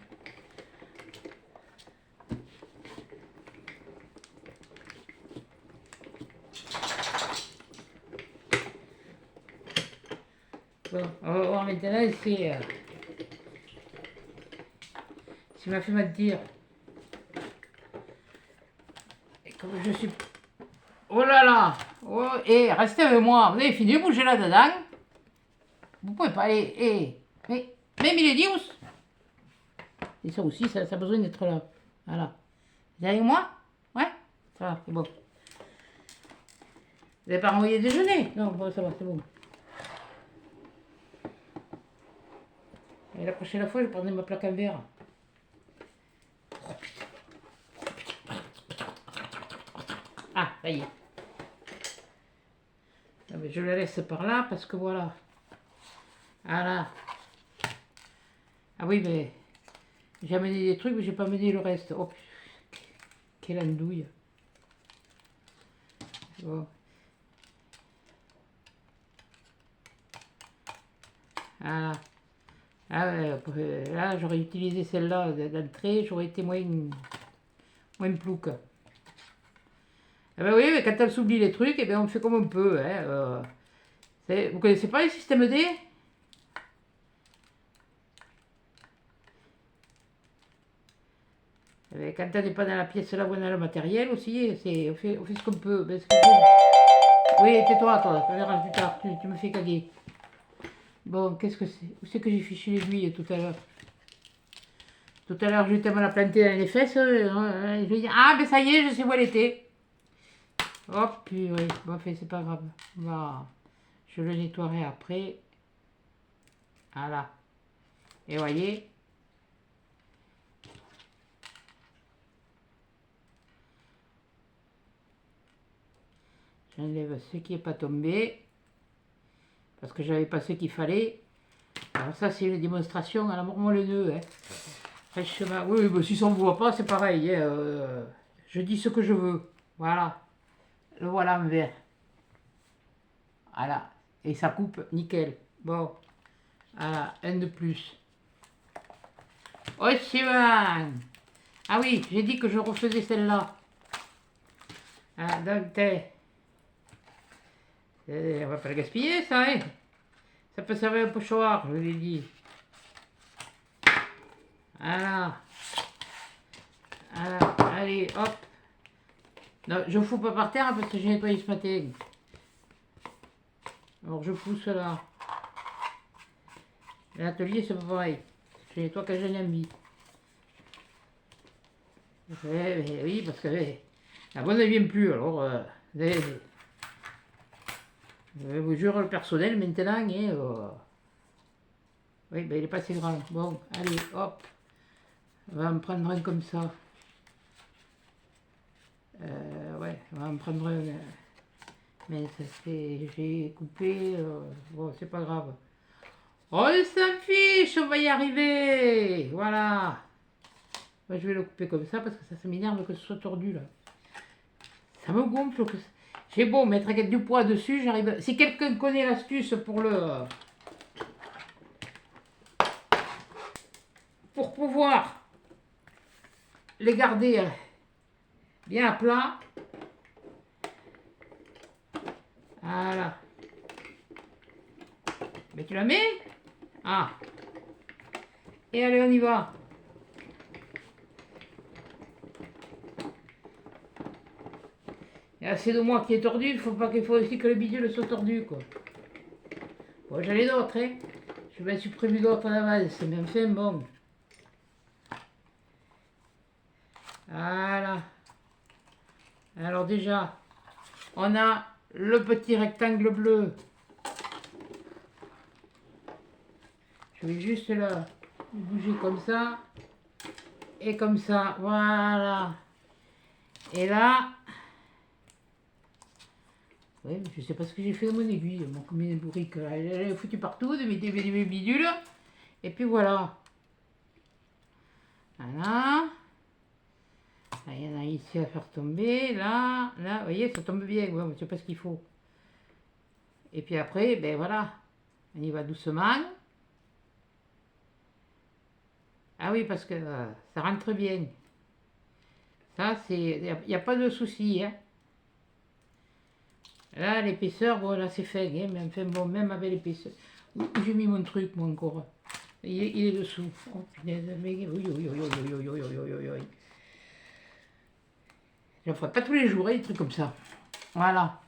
Bon, on va voir maintenant si il m'a fait mentir. Et comme je suis... Oh là là. Oh, et restez avec moi. Vous avez fini de bouger là-dedans. Vous pouvez pas aller... mais Miladius. Et ça aussi, ça a besoin d'être là. Voilà. Vous êtes avec moi? Ouais. Ça va, c'est bon. Vous n'avez pas renvoyé déjeuner? Non, bon, ça va, c'est bon. Et la prochaine fois, je prendrai ma plaque en verre. Ah, ça y est. Ah, mais je la laisse par là parce que voilà. Voilà. Ah oui, mais j'ai amené des trucs, mais j'ai pas amené le reste. Oh, quelle andouille. Bon. Voilà. Ah, là, j'aurais utilisé celle-là d'entrée, j'aurais été moins plouc. Ah ben oui, mais quand elle s'oublie les trucs, eh ben on fait comme on peut. Hein, vous connaissez pas les systèmes D? Quand on n'est pas dans la pièce là où on a le matériel aussi, on fait ce qu'on peut. Oui, tais-toi, toi, tu verras plus tard, tu me fais caguer. Bon, qu'est-ce que c'est? Où c'est que j'ai fichu l'aiguille tout à l'heure? Tout à l'heure, je lui me la planter dans les fesses. Je lui ai dit, ah, ben ça y est, je sais où elle était. Hop, purée. Bon, fait, c'est pas grave. Voilà. Je le nettoierai après. Voilà. Et voyez. J'enlève ce qui n'est pas tombé. Parce que j'avais pas ce qu'il fallait. Alors ça, c'est une démonstration à la mormole-nœud. Hein. Fraîchement. Oui, bah, si ça ne voit pas, c'est pareil. Hein, je dis ce que je veux. Voilà. Le voilà en vert. Voilà. Et ça coupe nickel. Bon. Voilà. Un de plus. Oh, c'est bon. Ah oui, j'ai dit que je refaisais celle-là. Ah, donc, on va pas le gaspiller, ça, hein. Ça peut servir un pochoir, je vous l'ai dit. Voilà. Voilà. Allez, hop. Non, je ne fous pas par terre parce que j'ai nettoyé ce matin. Alors, je pousse là. L'atelier, c'est pas pareil. Je nettoie quand j'ai envie. Oui, parce que la bonne ne vient plus, alors... je vous jure, le personnel, maintenant, oui, ben, il est pas assez grand. Bon, allez, hop. On va en prendre un comme ça. Ouais, on va en prendre un. Mais ça fait... J'ai coupé... bon, c'est pas grave. On s'en fiche, on va y arriver. Voilà. Moi, je vais le couper comme ça parce que ça m'énerve que ce soit tordu, là. Ça me gonfle que... J'ai beau mettre du poids dessus, j'arrive... Si quelqu'un connaît l'astuce pour pouvoir les garder bien à plat. Voilà. Mais tu la mets? Ah. Et allez, on y va. Il y a assez de moi qui est tordu, il faut aussi que le bidule soit tordu, quoi. Bon, j'en ai d'autres, hein. Je m'en suis prévu d'autres à l'avance, mais enfin, bon. Voilà. Alors déjà, on a le petit rectangle bleu. Je vais juste là bouger comme ça. Et comme ça, voilà. Et là, ouais, je sais pas ce que j'ai fait de mon aiguille, mon combien de bourrique, elle est foutue partout, de mes bidules. Et puis voilà. Voilà. Là, il y en a ici à faire tomber, là, vous voyez, ça tombe bien, ouais, je sais pas ce qu'il faut. Et puis après, ben voilà, on y va doucement. Ah oui, parce que ça rentre bien. Ça, c'est, il n'y a pas de souci, hein. Là, l'épaisseur, bon, là, c'est fait, hein, mais enfin, bon, même avec l'épaisseur. Où j'ai mis mon truc, mon corps? Il est dessous. Oh, punaise, mais oui, oui, oui, oui, oui, oui, oui, oui, oui, oui. Je ne ferai pas tous les jours, hein, des trucs comme ça. Voilà.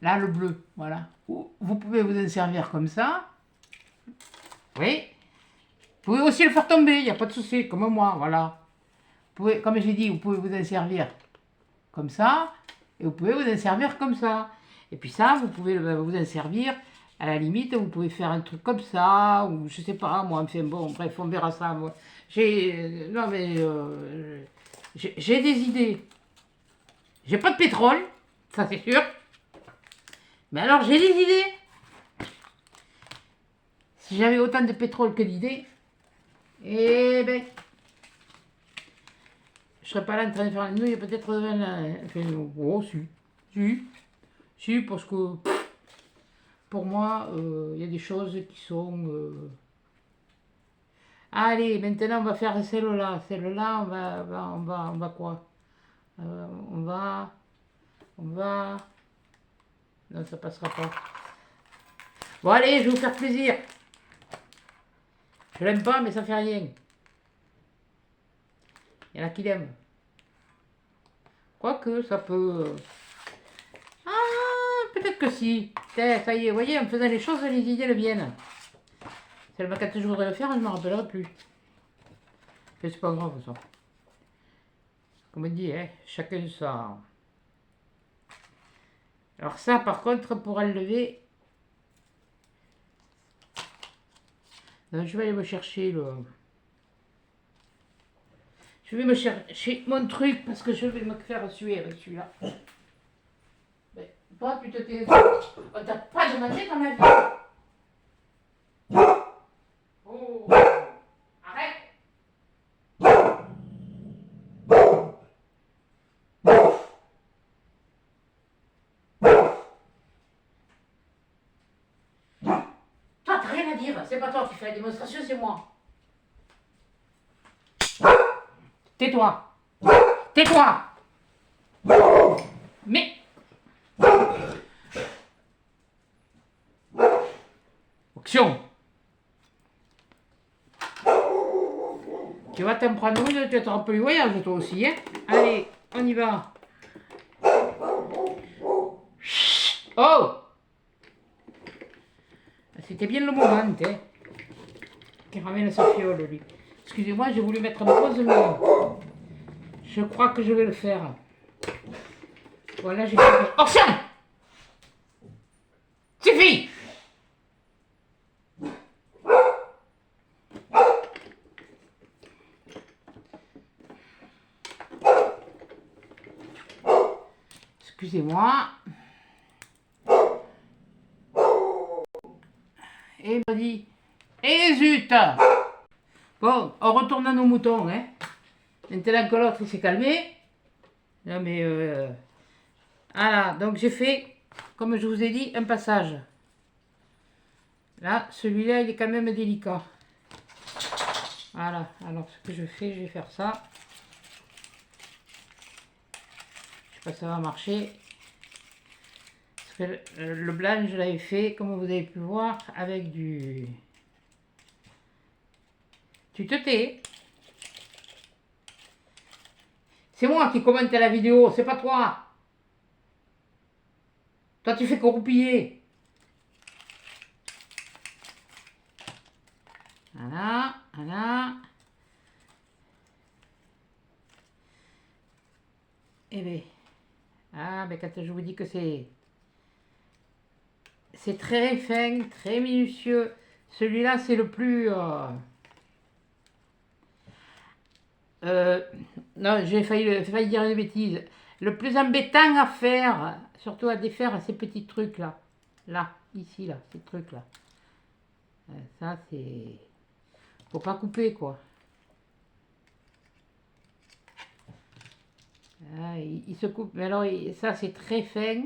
Là, le bleu, voilà. Vous pouvez vous en servir comme ça. Oui. Vous pouvez aussi le faire tomber, il n'y a pas de souci, comme moi, voilà. Vous pouvez, comme j'ai dit, vous pouvez vous en servir comme ça, et vous pouvez vous en servir comme ça. Et puis ça, vous pouvez vous en servir, à la limite, vous pouvez faire un truc comme ça, ou je sais pas, moi, enfin bon, bref, on verra ça, moi. Non mais, j'ai des idées. J'ai pas de pétrole, ça c'est sûr. Mais alors, j'ai des idées. Si j'avais autant de pétrole que d'idées, eh ben, je serais pas là en train de faire la nouille, peut-être devant la... Enfin, oh, si, parce que pour moi, il y a des choses qui sont... Allez, maintenant on va faire celle-là. Celle-là, on va quoi? On va... Non, ça passera pas. Bon, allez, je vais vous faire plaisir. Je l'aime pas, mais ça fait rien. Il y en a qui l'aiment. Quoique, ça peut... Ah, peut-être que si. Ça y est, vous voyez, en faisant les choses, les idées le viennent. Seulement quand je voudrais le faire, je ne me rappellerai plus. Mais c'est pas grave, ça. Comme on dit, hein, chacun ça. Alors ça, par contre, pour enlever... Je vais aller me chercher le... Je vais me chercher mon truc parce que je vais me faire suer avec celui-là. Mais toi, tu te tais. On t'a pas demandé ton avis. Oh, arrête. Toi, t'as rien à dire. C'est pas toi qui fais la démonstration, c'est moi. Tais-toi. Tais-toi. Mais... Action. Tu vas t'en prendre une, tu vas te rappeler le voyage toi aussi, hein. Allez, on y va. Oh! C'était bien le moment, hein. Qui ramène sa fiole, lui. Excusez-moi, j'ai voulu mettre en pause, mais je crois que je vais le faire. Voilà, j'ai fait... Action! Suffit! Excusez-moi. Et il m'a dit... Eh zut! Bon, on retourne à nos moutons, hein. Maintenant que l'autre s'est calmé. Non mais... Voilà, donc j'ai fait, comme je vous ai dit, un passage. Là, celui-là, il est quand même délicat. Voilà, alors ce que je fais, je vais faire ça. Je sais pas si ça va marcher. Parce que le blanc, je l'avais fait, comme vous avez pu voir, avec du... Tu te tais. C'est moi qui commente la vidéo, c'est pas toi. Toi, tu fais que roupiller. Voilà, voilà. Eh bien, ah, ben quand je vous dis que c'est très fin, très minutieux. Celui-là, c'est le plus... non, j'ai failli dire une bêtise. Le plus embêtant à faire, surtout à défaire ces petits trucs-là. Là, ici, là, ces trucs-là. Ça, c'est... Faut pas couper, quoi. Ah, il se coupe. Mais alors, ça, c'est très fin.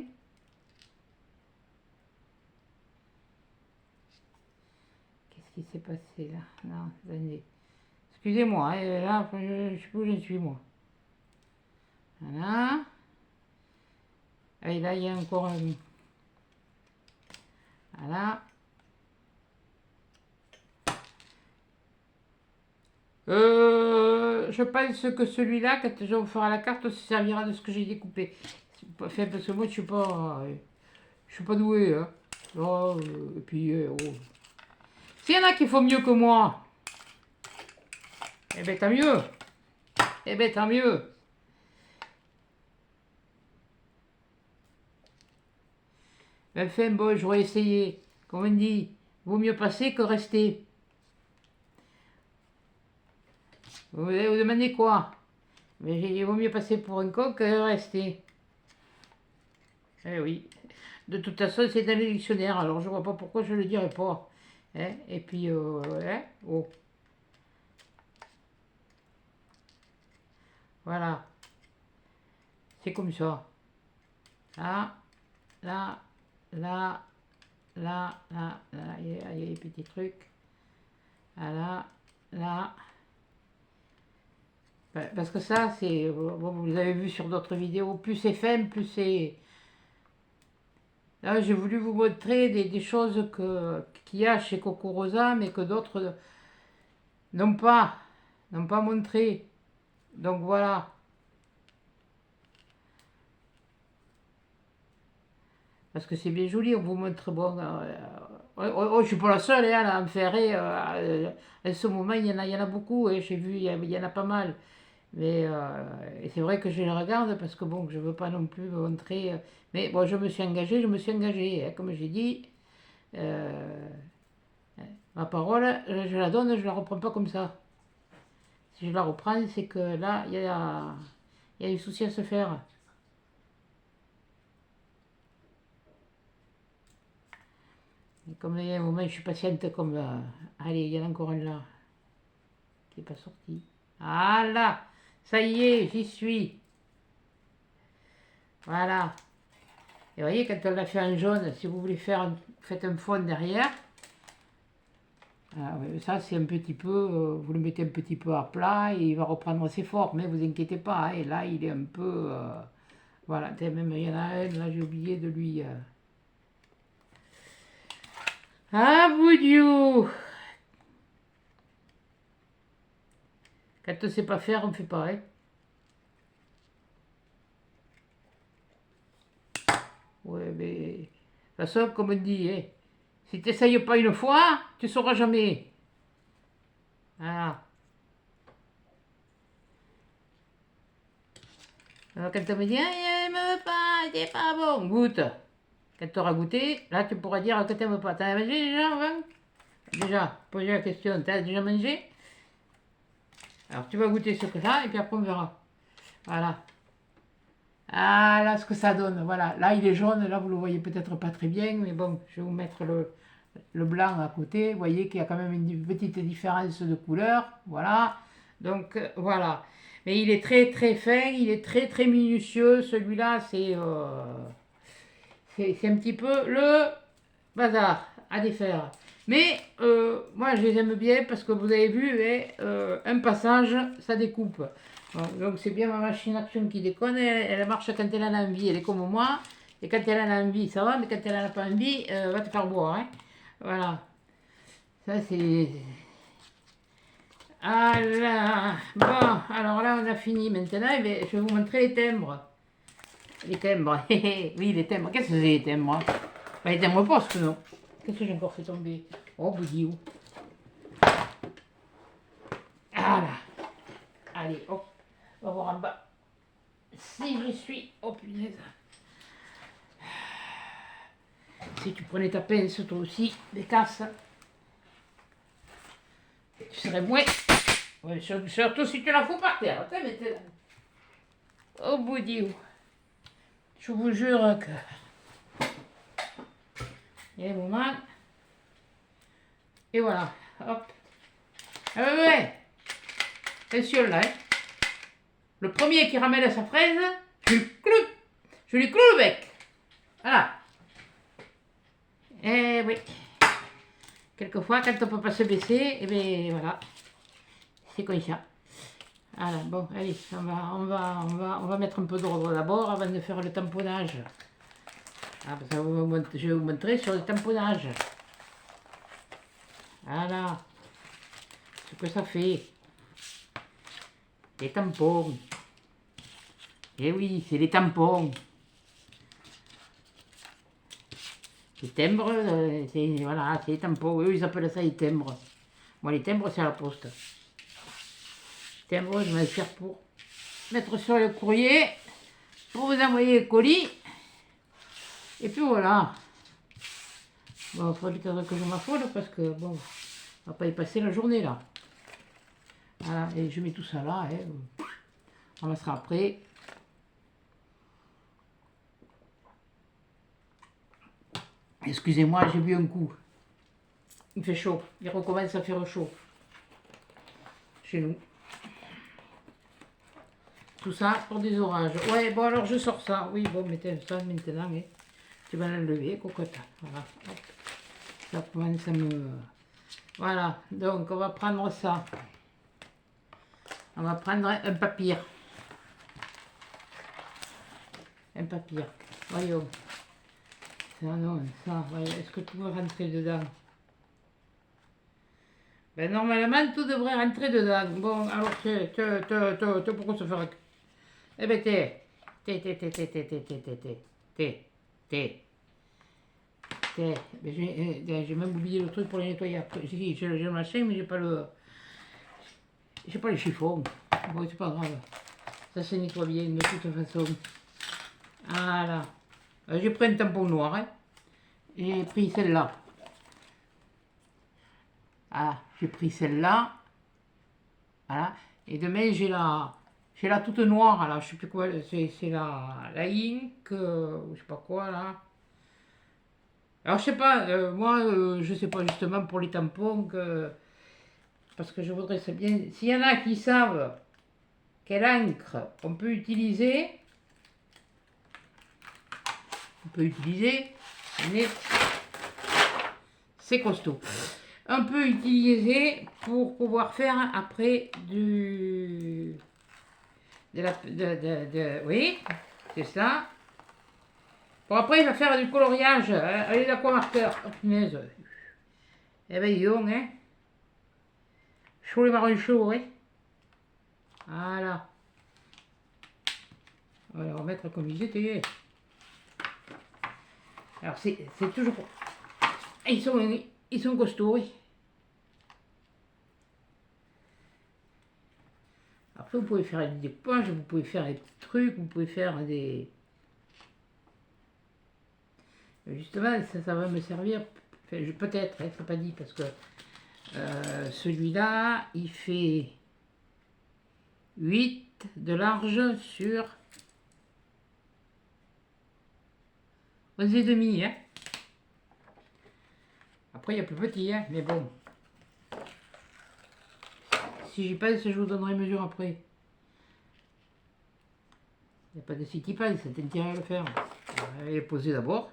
Qu'est-ce qui s'est passé, là? Non, attendez. Excusez-moi, hein, là, je sais plus où je suis, moi. Voilà. Et là, il y a encore un... Voilà. Je pense que celui-là, quand je ferai la carte, se servira de ce que j'ai découpé. Enfin, parce que moi, je suis pas doué, hein. Oh, et puis, oh. S'il y en a qui font mieux que moi, eh ben tant mieux. Eh ben tant mieux. Enfin, bon, j'aurais essayé. Comme on dit, vaut mieux passer que rester. Vous allez vous demander quoi? Mais il vaut mieux passer pour un con que rester. Eh oui. De toute façon, c'est dans le dictionnaire, alors je vois pas pourquoi je le dirais pas. Hein? Et puis, hein? Oh. Voilà. C'est comme ça. Là, là, là, là, là, là, il y a les petits trucs. Là, là. Parce que ça, c'est, bon, vous avez vu sur d'autres vidéos, plus c'est fin, plus c'est... Là, j'ai voulu vous montrer des choses qu'il y a chez Coco Rosa, mais que d'autres n'ont pas, n'ont pas montré. Donc voilà. Parce que c'est bien joli, on vous montre, bon... je suis pas la seule hein, à me faire rire. À ce moment, il y en a beaucoup, et j'ai vu, il y en a pas mal. Mais et c'est vrai que je les regarde parce que bon, je veux pas non plus me montrer. Mais bon, je me suis engagé, hein, comme j'ai dit. euh, Ma parole, je la donne, je la reprends pas comme ça. Si je la reprends, c'est que là, il y a des soucis à se faire. Et comme il y a un moment, je suis patiente comme... allez, il y en a encore un là, qui n'est pas sorti. Ah là, ça y est, j'y suis. Voilà. Et vous voyez, quand on l'a fait en jaune, si vous voulez faire, faites un fond derrière. Ça, c'est un petit peu, vous le mettez un petit peu à plat et il va reprendre ses formes, mais vous inquiétez pas. Hein, et là, il est un peu... voilà, même il y en a un, là, j'ai oublié de lui... Ah, Boudiou! Quand on ne sait pas faire, on fait pareil. Ouais, mais... De toute façon, comme on dit, hein, si tu n'essayes pas une fois, tu ne sauras jamais. Voilà. Alors quand on me dit, ah, il me veut pas, c'est pas bon, goûte. Quand tu auras goûté, là tu pourras dire que tu n'aimes pas. T'as mangé déjà avant? Déjà, poser la question, t'as déjà mangé? Alors tu vas goûter ce que ça et puis après on verra. Voilà. Ah là ce que ça donne, voilà. Là il est jaune, là vous le voyez peut-être pas très bien, mais bon, je vais vous mettre le blanc à côté. Vous voyez qu'il y a quand même une petite différence de couleur. Voilà. Donc voilà. Mais il est très très fin, il est très très minutieux. Celui-là, c'est un petit peu le bazar à défaire. Mais moi, je les aime bien parce que vous avez vu, hein, un passage, ça découpe. Bon, donc c'est bien ma machine action qui déconne. Elle marche quand elle en a envie. Elle est comme moi. Et quand elle en a envie, ça va. Mais quand elle en a pas envie, va te faire boire. Hein. Voilà. Ça, c'est... Ah là. Bon, alors là, on a fini maintenant. Je vais vous montrer les timbres. Les timbres, oui, les timbres. Qu'est-ce que c'est les timbres? Bah, les timbres postes, non? Qu'est-ce que j'ai encore fait tomber? Oh, boudiou. Voilà. Allez, hop. On va voir en bas. Si je suis... Oh, punaise. Si tu prenais ta pince, toi aussi, des casses, tu serais moins... Ouais, surtout si tu la fous par terre. Attends, mais t'es là. Oh, boudiou. Je vous jure que... Il y a des moments... Et voilà. Hop. Ah ouais, ouais. Attention là, hein. Le premier qui ramène sa fraise, je lui cloue le bec. Voilà. Eh oui. Quelquefois, quand on peut pas se baisser, eh bien voilà. C'est comme ça. Voilà, bon, allez, on va mettre un peu d'ordre d'abord avant de faire le tamponnage. Ah, parce que je vais vous montrer sur le tamponnage. Voilà. Ce que ça fait. Les tampons. Eh oui, c'est les tampons. Les timbres, voilà, c'est les tampons. Eux, ils appellent ça les timbres. Moi, les timbres, c'est à la poste. Les timbres, je vais les faire pour mettre sur le courrier, pour vous envoyer le colis. Et puis voilà. Bon, il faudrait peut-être que je m'affole parce que, bon, on va pas y passer la journée là. Voilà, et je mets tout ça là, hein. On ramassera après. Excusez-moi, j'ai bu un coup. Il fait chaud, il recommence à faire chaud. Chez nous. Tout ça pour des orages. Ouais, bon alors je sors ça. Oui, bon, mettez ça maintenant. Hein. Tu vas l'enlever, cocotte. Voilà. Hop. Ça commence à me... Voilà, donc on va prendre ça. On va prendre un papier. Un papier. Voyons. Ça, non, ça, est-ce que tout va rentrer dedans? Ben, normalement, tout devrait rentrer dedans. Bon, alors, pourquoi se faire... Eh ben, j'ai même oublié le truc pour les nettoyer après. J'ai le machin, mais j'ai pas le... J'ai pas les chiffons. Bon, c'est pas grave. Ça se nettoie bien de toute façon. Voilà. J'ai pris un tampon noir, hein. J'ai pris celle-là. Voilà, j'ai pris celle-là. Voilà. Et demain, j'ai la toute noire, là. Je sais plus quoi. C'est la Ink, je sais pas quoi, là. Alors, je sais pas. Moi, je sais pas justement pour les tampons. Parce que je voudrais c'est bien. S'il y en a qui savent quelle encre on peut utiliser. Mais c'est costaud. On peut utiliser pour pouvoir faire après oui, c'est ça. Bon, après, il va faire du coloriage. Allez, l'aquamarqueur. Oh, punaise. Eh ben, dis donc, hein. Chaud les marrons chauds, hein. Voilà. On va les remettre comme ils étaient. Alors, c'est toujours... Ils sont costauds, oui. Après, vous pouvez faire des poches, vous pouvez faire des petits trucs, vous pouvez faire des... Justement, ça va me servir, enfin, peut-être, hein, c'est pas dit, parce que celui-là, il fait 8 de large sur 11,5, hein. Après, il y a plus petit, hein, mais bon. Si j'y pense, je vous donnerai mesure après. Il n'y a pas de site qui pense, c'est intérêt à le faire. On va les poser d'abord.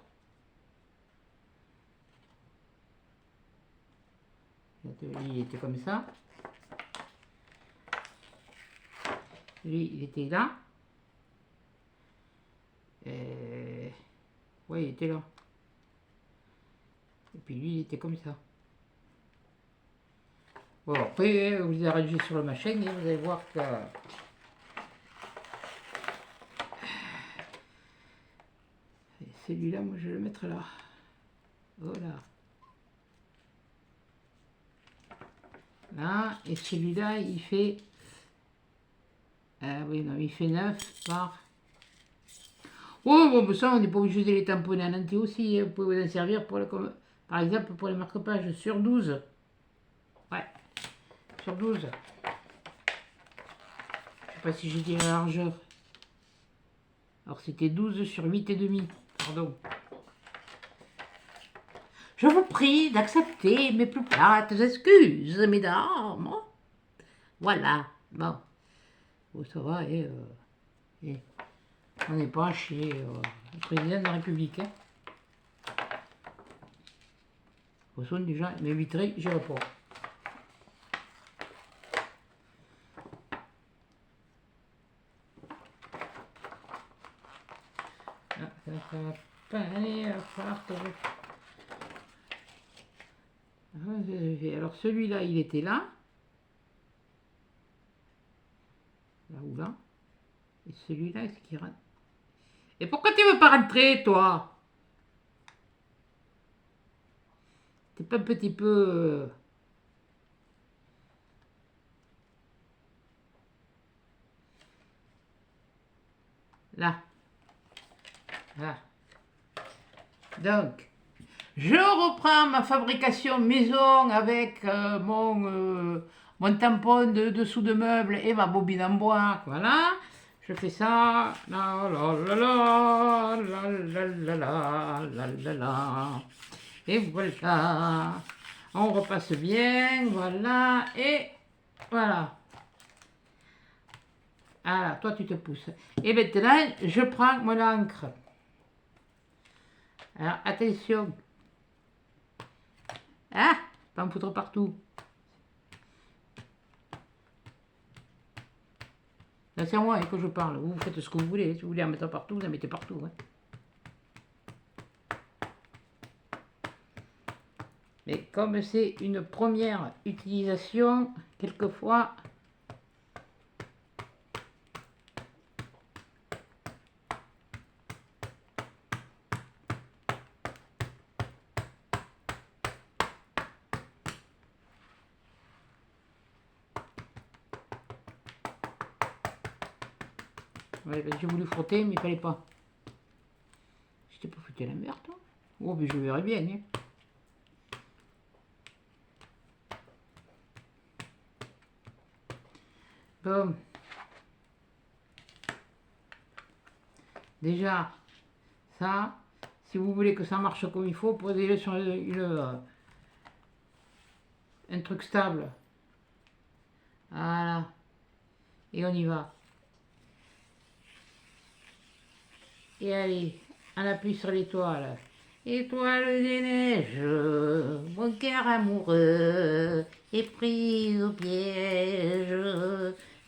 Il était comme ça. Lui, il était là. Oui, il était là. Et puis lui, il était comme ça. Bon, après, vous les arrangez sur le machin et vous allez voir que... celui-là, moi je vais le mettre là. Voilà. Là, et celui-là, il fait... oui, non, il fait 9 par... Oh, bon, ça, on n'est pas obligé de les tamponner en entier aussi. Vous pouvez vous en servir, pour par exemple, pour les marque-pages sur 12. Ouais, sur 12. Je sais pas si j'ai dit la largeur. Alors, c'était 12 sur 8,5. Pardon. Je vous prie d'accepter mes plus plates excuses, mesdames. Voilà. Bon. Bon, ça va, on n'est pas chez le président de la République. Hein. De toute façon, déjà, mes vitrées, j'y pas. Ah, ça va pas aller à part que alors celui-là, il était là. Là ou là. Et celui-là, est-ce qu'il rentre? Et pourquoi tu veux pas rentrer, toi? T'es pas un petit peu... Là. Là. Donc, je reprends ma fabrication maison avec mon tampon de dessous de meuble et ma bobine en bois. Voilà. Je fais ça. La la la la la la la la la la. Et voilà. On repasse bien. Voilà. Et voilà. Voilà, toi tu te pousses. Et maintenant, je prends mon encre. Alors, attention. Ah, pas en foutre partout. Là, c'est à moi que je parle. Vous faites ce que vous voulez. Si vous voulez en mettre partout, vous en mettez partout. Hein. Mais comme c'est une première utilisation, quelquefois... Ouais, j'ai voulu frotter, mais il fallait pas. J'étais pas foutu à la merde, toi. Oh, mais je verrai bien. Hein. Bon. Déjà, ça, si vous voulez que ça marche comme il faut, posez-le sur un truc stable. Voilà. Et on y va. Et allez, on appuie sur l'étoile. Étoile des neiges, mon cœur amoureux est pris au piège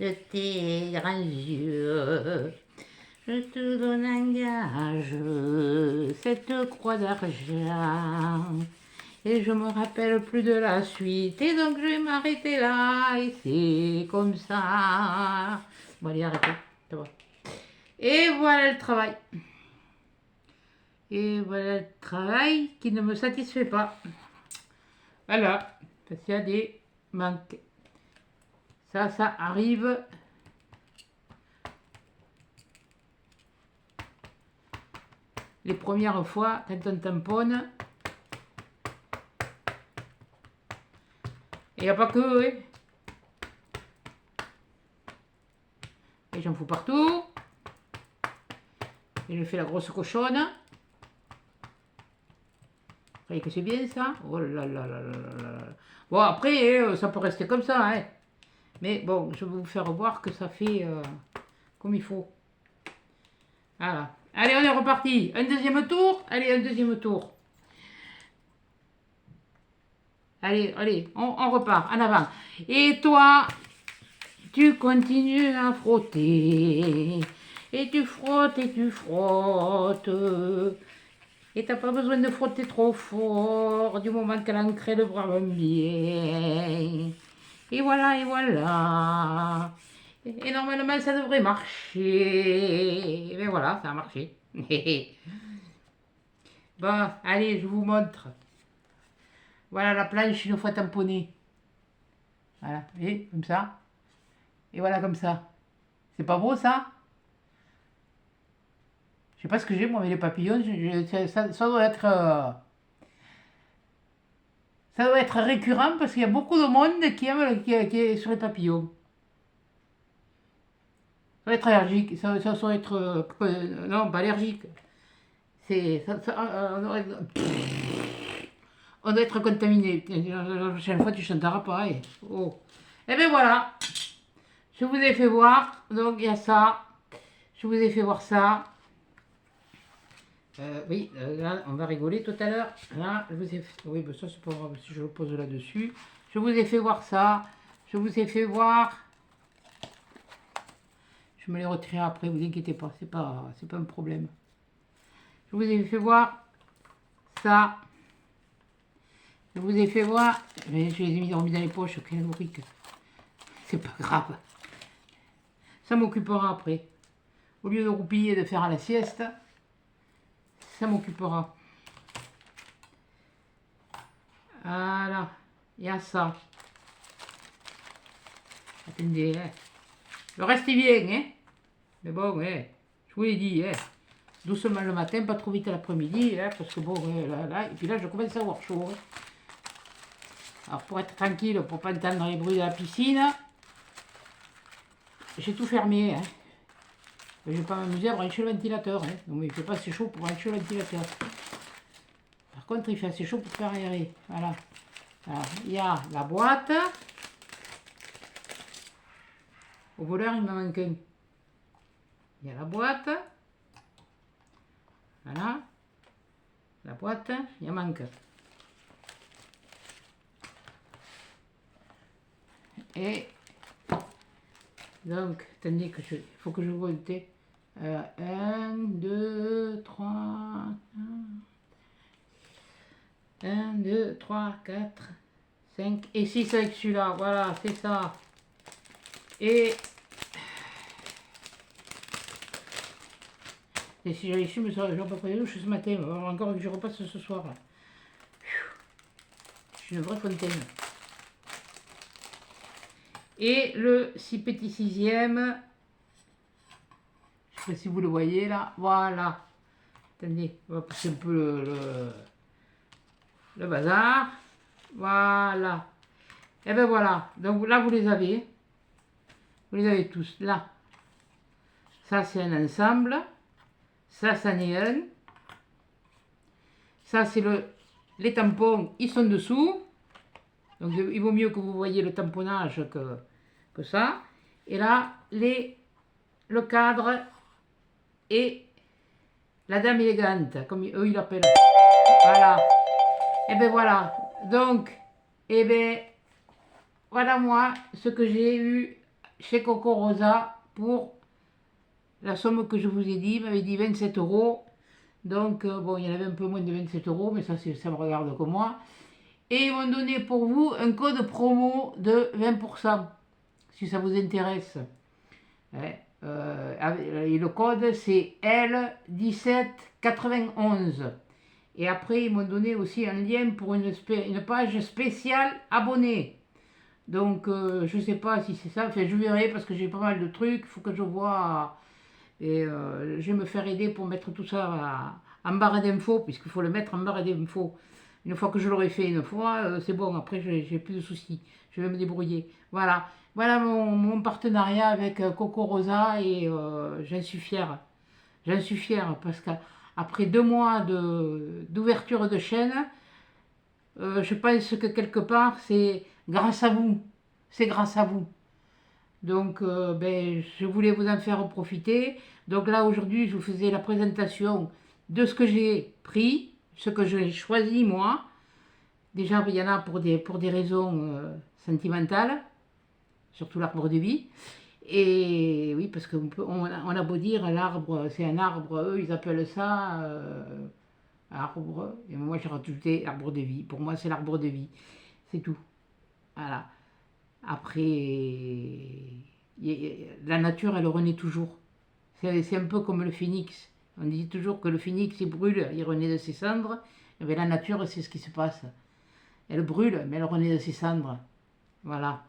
de tes grands yeux. Je te donne un gage, cette croix d'argent. Et je me rappelle plus de la suite. Et donc je vais m'arrêter là. Et c'est comme ça. Bon, allez, arrêtez. Ça va. Et voilà le travail. Et voilà le travail qui ne me satisfait pas. Voilà. Parce qu'il y a des manques. Ça arrive. Les premières fois, quand on tamponne. Et il n'y a pas que, oui. Et j'en fous partout. Et je fais la grosse cochonne. Vous voyez que c'est bien ça? Oh là là là là là là. Bon, après, ça peut rester comme ça, hein. Mais bon, je vais vous faire voir que ça fait comme il faut. Voilà. Allez, on est reparti. Un deuxième tour. Allez, un deuxième tour. Allez, allez, on repart, en avant. Et toi, tu continues à frotter. Et tu frottes et tu frottes. Et t'as pas besoin de frotter trop fort, du moment que l'encre le bras bien. Et voilà, et voilà. Et normalement, ça devrait marcher. Et bien voilà, ça a marché. Bon, allez, je vous montre. Voilà la planche une fois tamponnée. Voilà, vous voyez, comme ça. Et voilà, comme ça. C'est pas beau, ça? Je sais pas ce que j'ai, moi, mais les papillons, ça doit être... ça doit être récurrent parce qu'il y a beaucoup de monde qui aime qui est sur les papillons. Ça doit être allergique, ça doit être... non, pas allergique. C'est... on doit être contaminé. La prochaine fois, tu chanteras pareil. Oh. Et bien voilà, je vous ai fait voir. Donc, il y a ça. Je vous ai fait voir ça. Oui, là, on va rigoler tout à l'heure. Là, je vous ai fait... Oui, ben ça, c'est pas grave si je le pose là-dessus. Je vous ai fait voir ça. Je vous ai fait voir... Je me les retirerai après, vous inquiétez pas. C'est pas un problème. Je vous ai fait voir ça. Je vous ai fait voir... Mais je les ai remis dans les poches. Quelle lourique. C'est pas grave. Ça m'occupera après. Au lieu de roupiller et de faire à la sieste, ça m'occupera. Voilà, il y a ça. Attendez, hein. Le reste est bien, hein. Mais bon, ouais, je vous l'ai dit, hein. Doucement le matin, pas trop vite l'après-midi, hein, parce que bon, là, et puis là, je commence à avoir chaud. Hein. Alors, pour être tranquille, pour pas entendre les bruits de la piscine, j'ai tout fermé, hein. Je vais pas m'amuser à brancher le ventilateur, hein. Non, mais il fait pas assez chaud pour brancher le ventilateur. Par contre, il fait assez chaud pour faire aérer. Voilà. Alors, il y a la boîte. Au voleur, il m'en manque un. Il y a la boîte. Voilà. La boîte, il en manque. Et donc, attendez que il faut que je compte. 1, 2, 3, 1, 2, 3, 4, 5 et 6 avec celui-là. Voilà, c'est ça. Et si j'avais su, mais ça, j'aurais pas pris de douche ce matin. Encore que je repasse ce soir. Là. Je suis une vraie fontaine. Et le 6 petit sixième. Je sais pas si vous le voyez là. Voilà. Attendez, on va pousser un peu le bazar. Voilà. Et ben voilà. Donc là, vous les avez. Vous les avez tous. Là. Ça, c'est un ensemble. Ça, c'en est un. Ça, c'est les tampons. Ils sont dessous. Donc, il vaut mieux que vous voyez le tamponnage que ça. Et là, le cadre et la dame élégante, comme eux, ils l'appellent. Voilà. Et ben voilà. Donc, et ben, voilà moi ce que j'ai eu chez Coco Rosa pour la somme que je vous ai dit. Il m'avait dit 27 euros. Donc, bon, il y en avait un peu moins de 27 euros, mais ça me regarde que moi. Et ils m'ont donné pour vous un code promo de 20%, si ça vous intéresse. Ouais, et le code, c'est L1791. Et après, ils m'ont donné aussi un lien pour une page spéciale abonnés. Donc, je ne sais pas si c'est ça. Enfin, je verrai parce que j'ai pas mal de trucs. Il faut que je vois. Et je vais me faire aider pour mettre tout ça en barre d'infos, puisqu'il faut le mettre en barre d'infos. Une fois que je l'aurai fait une fois, c'est bon, après j'ai plus de soucis. Je vais me débrouiller. Voilà. Voilà mon partenariat avec Coco Rosa et j'en suis fière. J'en suis fière parce qu'après 2 mois d'ouverture de chaîne, je pense que quelque part c'est grâce à vous. C'est grâce à vous. Donc, ben, je voulais vous en faire profiter. Donc là, aujourd'hui, je vous faisais la présentation de ce que j'ai pris, ce que j'ai choisi moi. Déjà, il y en a pour des raisons sentimentales, surtout l'arbre de vie. Et oui, parce qu'on a beau dire, l'arbre, c'est un arbre, eux, ils appellent ça arbre. Et moi, j'ai rajouté arbre de vie. Pour moi, c'est l'arbre de vie. C'est tout. Voilà. Après, la nature, elle renaît toujours. C'est un peu comme le phénix. On dit toujours que le phénix, il brûle, il renaît de ses cendres. Et bien, la nature, c'est ce qui se passe. Elle brûle, mais elle renaît de ses cendres. Voilà.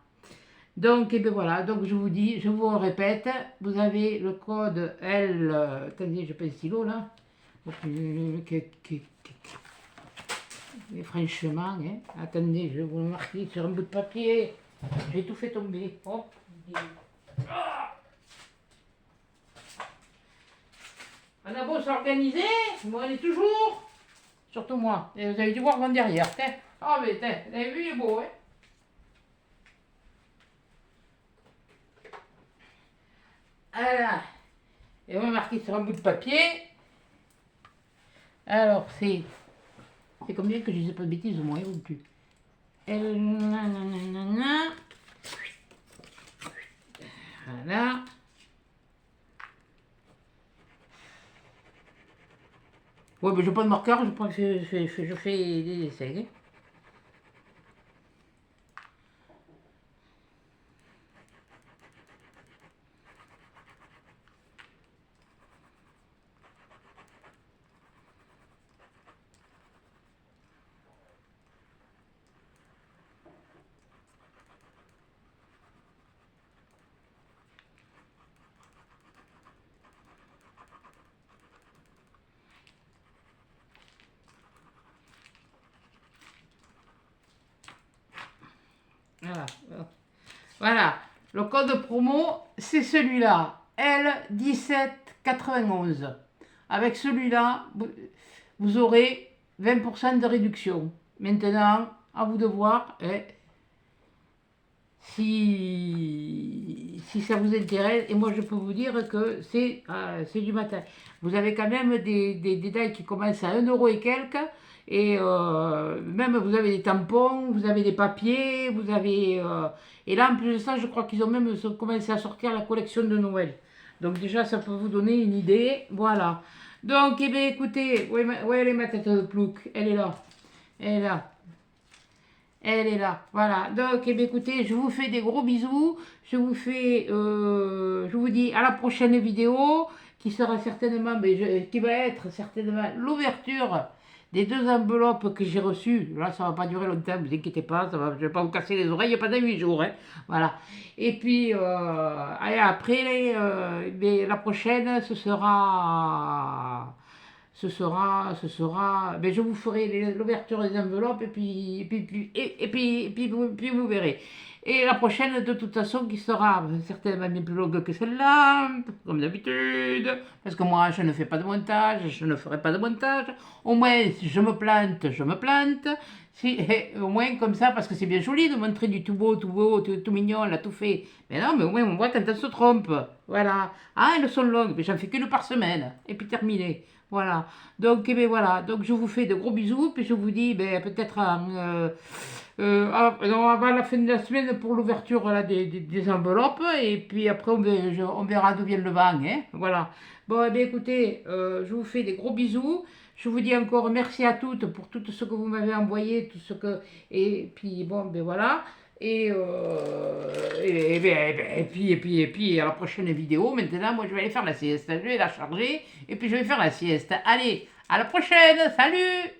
Donc, et bien voilà, donc je vous dis, je vous répète, vous avez le code L, attendez, j'ai pas un stylo là, mais franchement, hein, attendez, je vais vous le marquer sur un bout de papier, j'ai tout fait tomber, hop. On a beau s'organiser, mais on est toujours, surtout moi, et vous avez dû voir mon derrière, tiens. Ah mais tiens, vous avez vu, il est beau, hein. Voilà. Et on va marquer sur un bout de papier. Alors, c'est combien que je disais pas de bêtises au moins, ou plus. Nanana. Voilà. Ouais, mais je n'ai pas de marqueur, je fais des essais. Voilà. Voilà. Le code promo, c'est celui-là. L1791. Avec celui-là, vous aurez 20% de réduction. Maintenant, à vous de voir si ça vous intéresse. Et moi, je peux vous dire que c'est du matin. Vous avez quand même des détails qui commencent à 1 € et quelques. Et même vous avez des tampons, vous avez des papiers, vous avez... et là, en plus de ça, je crois qu'ils ont même commencé à sortir la collection de Noël. Donc déjà, ça peut vous donner une idée. Voilà. Donc, eh bien, écoutez, où elle est ma tête de plouc? Elle est là. Elle est là. Elle est là. Voilà. Donc, eh bien, écoutez, je vous fais des gros bisous. Je vous dis à la prochaine vidéo qui sera certainement, qui va être certainement l'ouverture des 2 enveloppes que j'ai reçues. Là, ça ne va pas durer longtemps, ne vous inquiétez pas, je ne vais pas vous casser les oreilles, il n'y a pas de 8 jours. Hein. Voilà. Et puis, allez, après, la prochaine, ce sera, je vous ferai l'ouverture des enveloppes et puis vous verrez. Et la prochaine, de toute façon, qui sera certainement bien plus longue que celle-là, comme d'habitude, parce que moi, je ne fais pas de montage, je ne ferai pas de montage. Au moins, si je me plante, je me plante. Au moins comme ça, parce que c'est bien joli de montrer du tout beau, tout mignon, là, tout fait. Mais non, mais au moins, on voit quand on se trompe. Voilà. Ah, elles sont longues, mais j'en fais qu'une par semaine. Et puis terminé. Voilà. Donc, eh bien, voilà. Donc, je vous fais de gros bisous, puis je vous dis, peut-être avant la fin de la semaine pour l'ouverture des enveloppes, et puis après, on verra d'où vient le vent. Hein, voilà. Bon, eh bien, écoutez, je vous fais des gros bisous. Je vous dis encore merci à toutes pour tout ce que vous m'avez envoyé, tout ce que... Et puis, bon, ben voilà. Et puis à la prochaine vidéo. Maintenant, moi, je vais aller faire la sieste. Je vais la charger et puis je vais faire la sieste. Allez, à la prochaine. Salut!